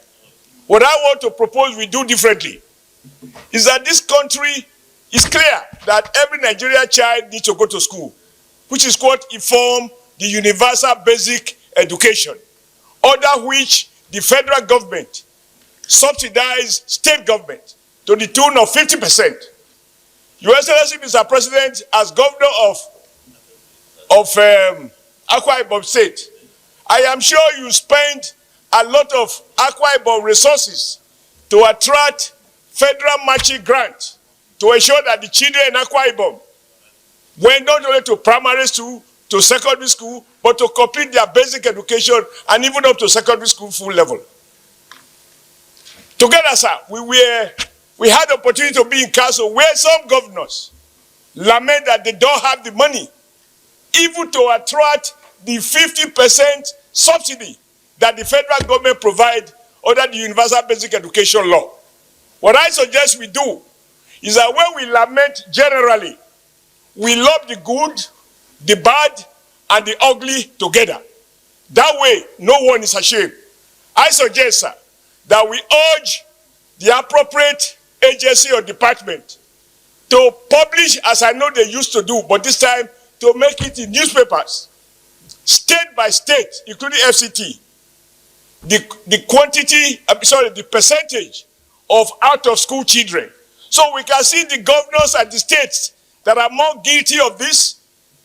S16: What I want to propose we do differently is that this country is clear that every Nigerian child needs to go to school, which is what informs the universal basic education, under which the federal government subsidizes state government to the tune of 50%. Your Excellency, Mr. President, as governor of Akwa Ibom State, I am sure you spend a lot of Akwa Ibom resources to attract federal matching grants to ensure that the children in Akwa Ibom went not only to primary school, to secondary school, but to complete their basic education and even up to secondary school full level. Together, sir, we had the opportunity to be in council where some governors lament that they don't have the money even to attract the 50% subsidy that the federal government provides under the Universal Basic Education Law. What I suggest we do is that when we lament generally, we love the good, the bad, and the ugly together. That way, no one is ashamed. I suggest, sir, that we urge the appropriate agency or department to publish, as I know they used to do, but this time to make it in newspapers, state by state, including FCT, the percentage of out-of-school children. So we can see the governors and the states that are more guilty of this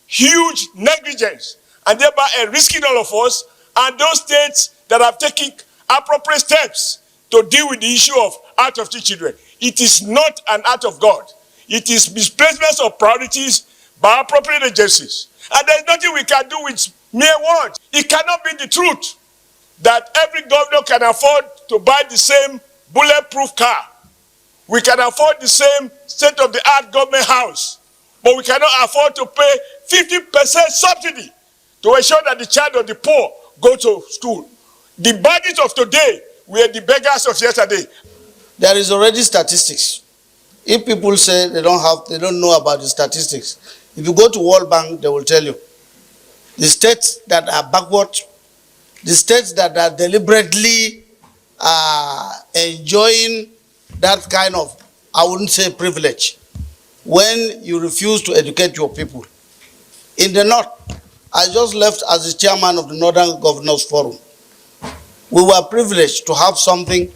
S16: huge negligence and thereby risking all of us, and those states that have taken appropriate steps to deal with the issue of out-of-school children. It is not an act of God. It is misplacement of priorities by appropriate agencies. And there's nothing we can do with mere words. It cannot be the truth that every governor can afford to buy the same bulletproof car. We can afford the same state-of-the-art government house, but we cannot afford to pay 50% subsidy to ensure that the child of the poor go to school. The bandits of today were the beggars of yesterday.
S17: There is already statistics. If people say they don't know about the statistics, if you go to World Bank, they will tell you. The states that are backward, the states that are deliberately enjoying that kind of, I wouldn't say privilege, when you refuse to educate your people. In the north, I just left as the chairman of the Northern Governors Forum. We were privileged to have something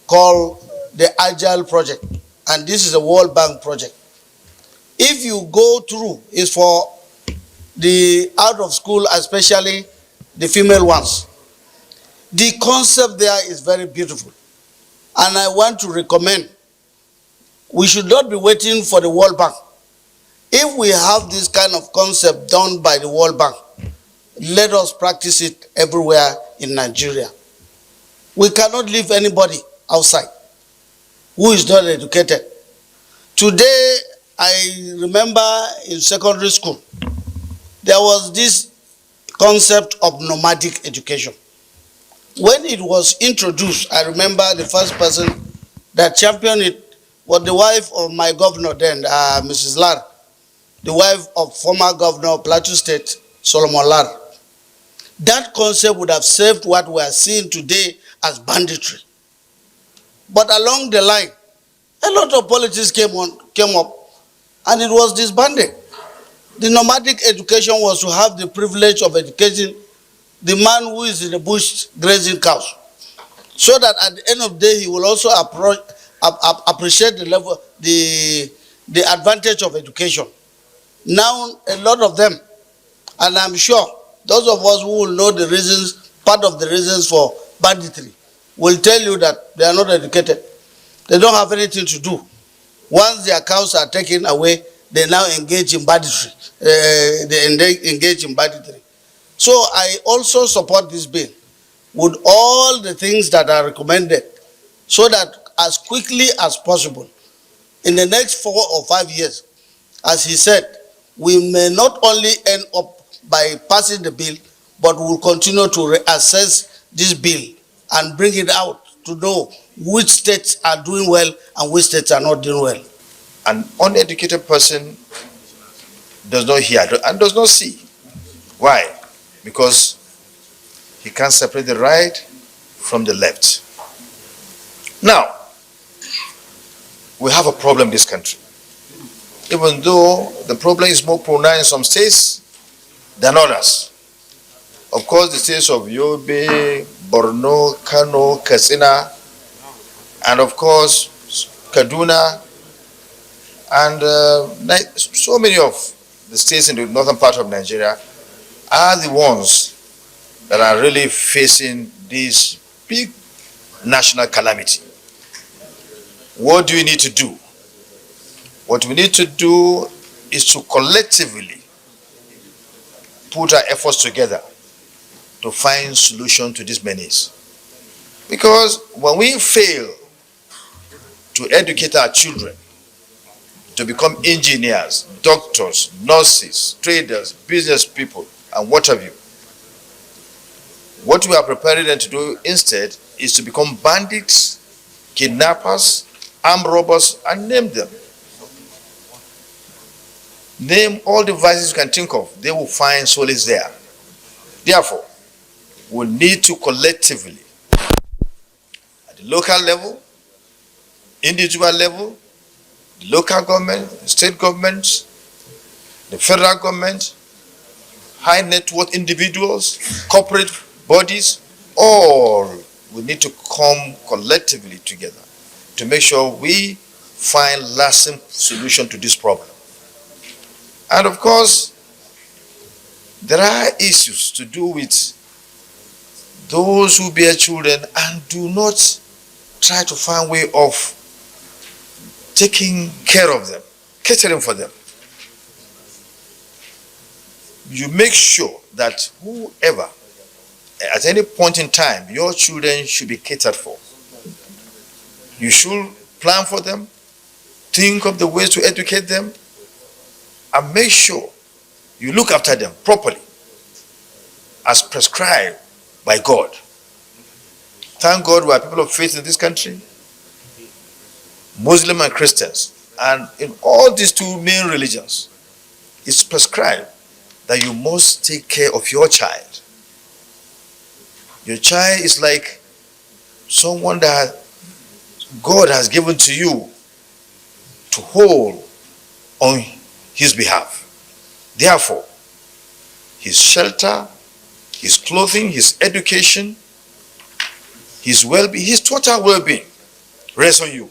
S17: called the Agile Project, and this is a World Bank project. If you go through, it's for the out of school, especially the female ones. The concept there is very beautiful, and I want to recommend we should not be waiting for the World Bank. If we have this kind of concept done by the World Bank, let us practice it everywhere in Nigeria. We cannot leave anybody outside who is not educated. Today, I remember in secondary school, there was this concept of nomadic education. When it was introduced, I remember the first person that championed it was the wife of my governor then, Mrs. Lar, the wife of former governor of Plateau State, Solomon Lar. That concept would have saved what we are seeing today as banditry. But along the line, a lot of politics came up, and it was disbanded. The nomadic education was to have the privilege of educating the man who is in the bush grazing cows, so that at the end of the day, he will also appreciate the level, the advantage of education. Now, a lot of them, and I'm sure those of us who will know the reasons, part of the reasons for banditry, will tell you that they are not educated. They don't have anything to do. Once their cows are taken away, they now engage in banditry. They engage in banditry. So I also support this bill with all the things that are recommended, so that as quickly as possible, in the next 4 or 5 years, as he said, we may not only end up by passing the bill, but we will continue to reassess this bill and bring it out to know which states are doing well and which states are not doing well.
S9: An uneducated person does not hear and does not see. Why? Because he can't separate the right from the left. Now, we have a problem in this country. Even though the problem is more pronounced in some states than others. Of course, the states of Yobe, Borno, Kano, Katsina, and of course, Kaduna, and so many of the states in the northern part of Nigeria are the ones that are really facing this big national calamity. What do we need to do? What we need to do is to collectively put our efforts together to find solution to these menace. Because when we fail to educate our children to become engineers, doctors, nurses, traders, business people, and what have you, what we are preparing them to do instead is to become bandits, kidnappers, armed robbers, and name them. Name all the vices you can think of, they will find solace there. Therefore, we need to collectively, at the local level, individual level, the local government, state governments, the federal government, high net worth individuals, corporate bodies, all we need to come collectively together to make sure we find lasting solution to this problem. And of course, there are issues to do with those who bear children and do not try to find way of taking care of them, catering for them. You make sure that whoever, at any point in time, your children should be catered for. You should plan for them, think of the ways to educate them, and make sure you look after them properly as prescribed by God. Thank God we are people of faith in this country, Muslim and Christians, and in all these two main religions, it's prescribed that you must take care of your child. Your child is like someone that God has given to you to hold on his behalf. Therefore, his shelter, his clothing, his education, his well-being, his total well-being rests on you.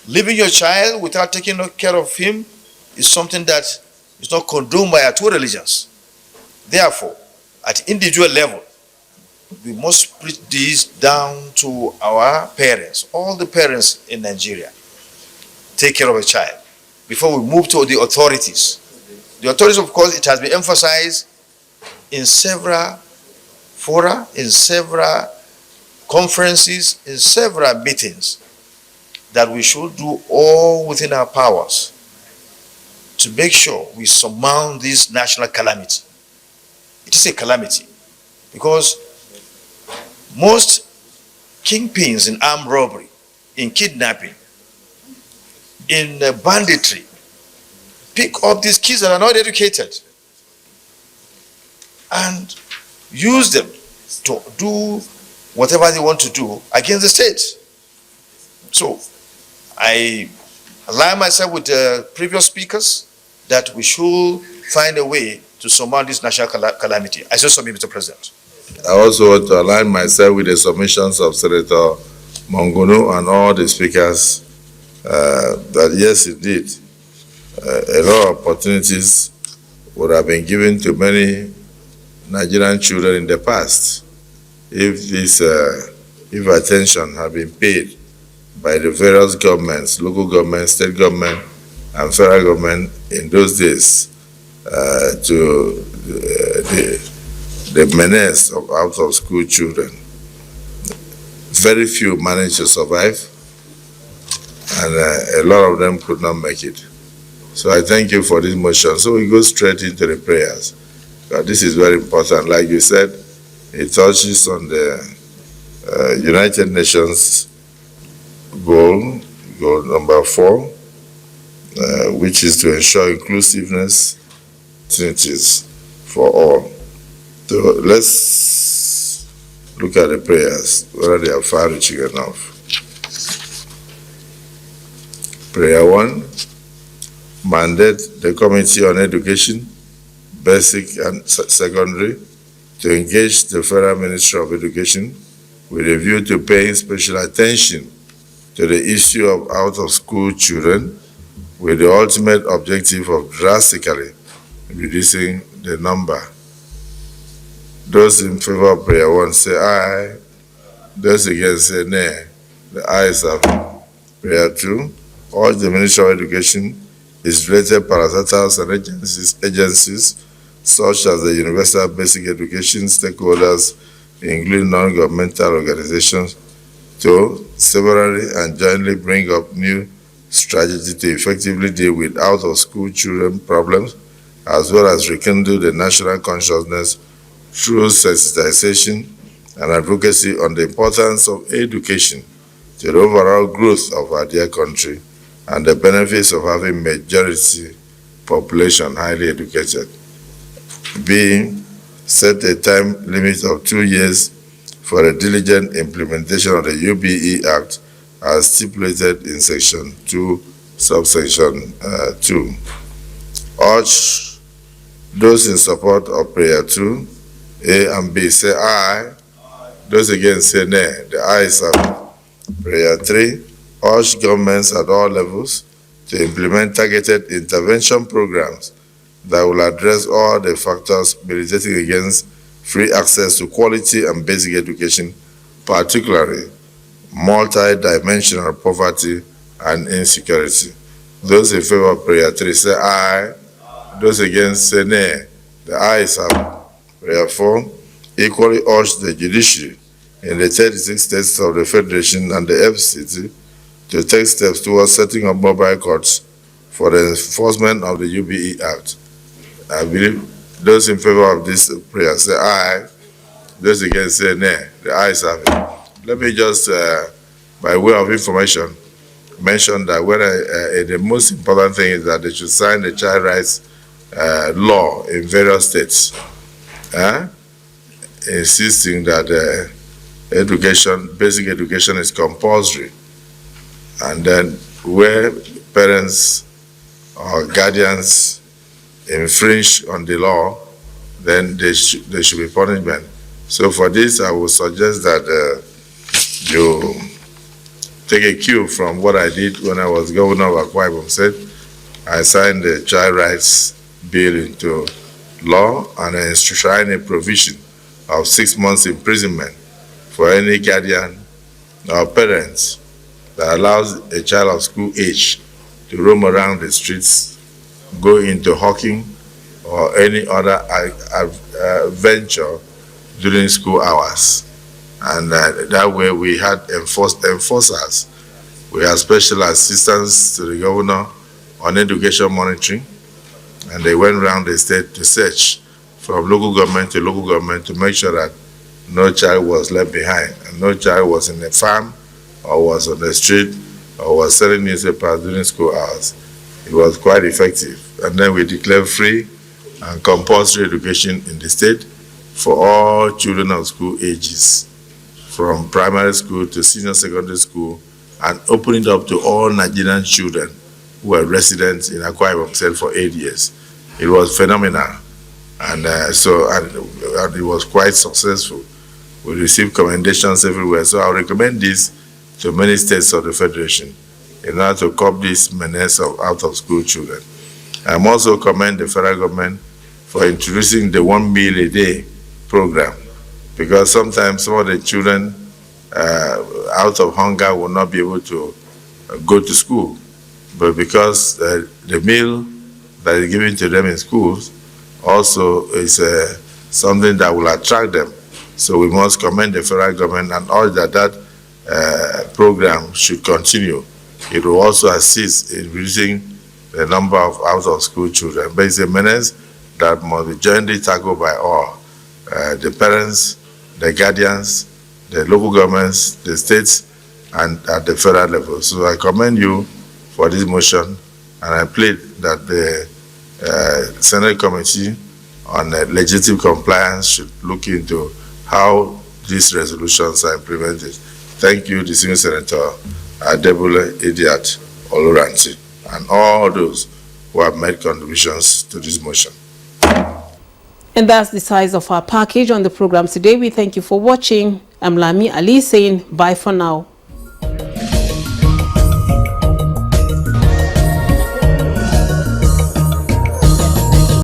S9: Leaving your child without taking care of him is something that is not condoned by our two religions. Therefore, at individual level, we must put this down to our parents, all the parents in Nigeria. Take care of a child before we move to the authorities. The authorities, of course, it has been emphasized in several fora, in several conferences, in several meetings, that we should do all within our powers to make sure we surmount this national calamity. It is a calamity because most kingpins in armed robbery, in kidnapping, in banditry, pick up these kids that are not educated and use them to do whatever they want to do against the state. So I align myself with the previous speakers that we should find a way to surmount this national calamity. I so submit, Mr. President.
S2: I also want to align myself with the submissions of Senator Mongono and all the speakers that yes, indeed, a lot of opportunities would have been given to many Nigerian children in the past if attention had been paid by the various governments, local government, state government, and federal government in those days to the menace of out-of-school children. Very few managed to survive, and a lot of them could not make it. So I thank you for this motion. So we go straight into the prayers. This is very important. Like you said, it touches on the United Nations goal number 4, which is to ensure inclusiveness, opportunities for all. So let's look at the prayers, whether they are far-reaching enough. Prayer 1, mandate the Committee on Education, Basic and Secondary, to engage the Federal Ministry of Education with a view to paying special attention to the issue of out-of-school children with the ultimate objective of drastically reducing the number. Those in favor of prayer 1 say aye. Those against say nay. The ayes have it. Prayer 2, urge the Ministry of Education, its related parastatals and agencies such as the Universal Basic Education stakeholders, including non-governmental organizations, to severally and jointly bring up new strategy to effectively deal with out-of-school children problems, as well as rekindle the national consciousness through sensitization and advocacy on the importance of education to the overall growth of our dear country and the benefits of having majority population highly educated. B, set a time limit of 2 years for a diligent implementation of the UBE Act as stipulated in Section 2, subsection 2. Urge those in support of prayer 2, A and B, say aye. Those against say nay. The ayes have it. Prayer 3, urge governments at all levels to implement targeted intervention programs that will address all the factors militating against free access to quality and basic education, particularly multi-dimensional poverty and insecurity. Those in favor of prayer 3 say aye. Those against say nay. The ayes have it. Prayer 4, equally urge the judiciary in the 36 states of the Federation and the FCT to take steps towards setting up mobile courts for the enforcement of the UBE Act. I believe those in favor of this prayer say aye. Those against say nay. The ayes have it. Let me just, by way of information, mention that the most important thing is that they should sign the child rights law in various states, insisting that education, basic education is compulsory. And then where parents or guardians infringe on the law, then there should be punishment. So for this, I would suggest that you take a cue from what I did when I was governor of Akwa Ibom State. I signed the child rights bill into law and I enshrined a provision of 6 months imprisonment for any guardian or parents that allows a child of school age to roam around the streets, go into hawking or any other venture during school hours. And that way we had enforcers. We had special assistants to the governor on education monitoring, and they went around the state to search from local government to make sure that no child was left behind and no child was in a farm or was on the street or was selling newspapers during school hours. It was quite effective. And then we declared free and compulsory education in the state for all children of school ages, from primary school to senior secondary school, and opening it up to all Nigerian children who were residents in Akwa Ibom State for 8 years. It was phenomenal, and it was quite successful. We received commendations everywhere, so I recommend this to many states of the Federation in order to curb this menace of out-of-school children. I also commend the federal government for introducing the 1 meal a day program, because sometimes some of the children out of hunger will not be able to go to school, but because the meal that is given to them in schools also is something that will attract them. So we must commend the federal government and urge that program should continue. It will also assist in reducing the number of out-of-school children. But it's a menace that must be jointly tackled by all, the parents, the guardians, the local governments, the states, and at the federal level. So I commend you for this motion, and I plead that the Senate Committee on Legislative Compliance should look into how these resolutions are implemented. Thank you, distinguished Senator Adebule Idiat Oluranti, and all those who have made contributions to this motion.
S1: And that's the size of our package on the program today. We thank you for watching. I'm Lami Ali saying bye for now.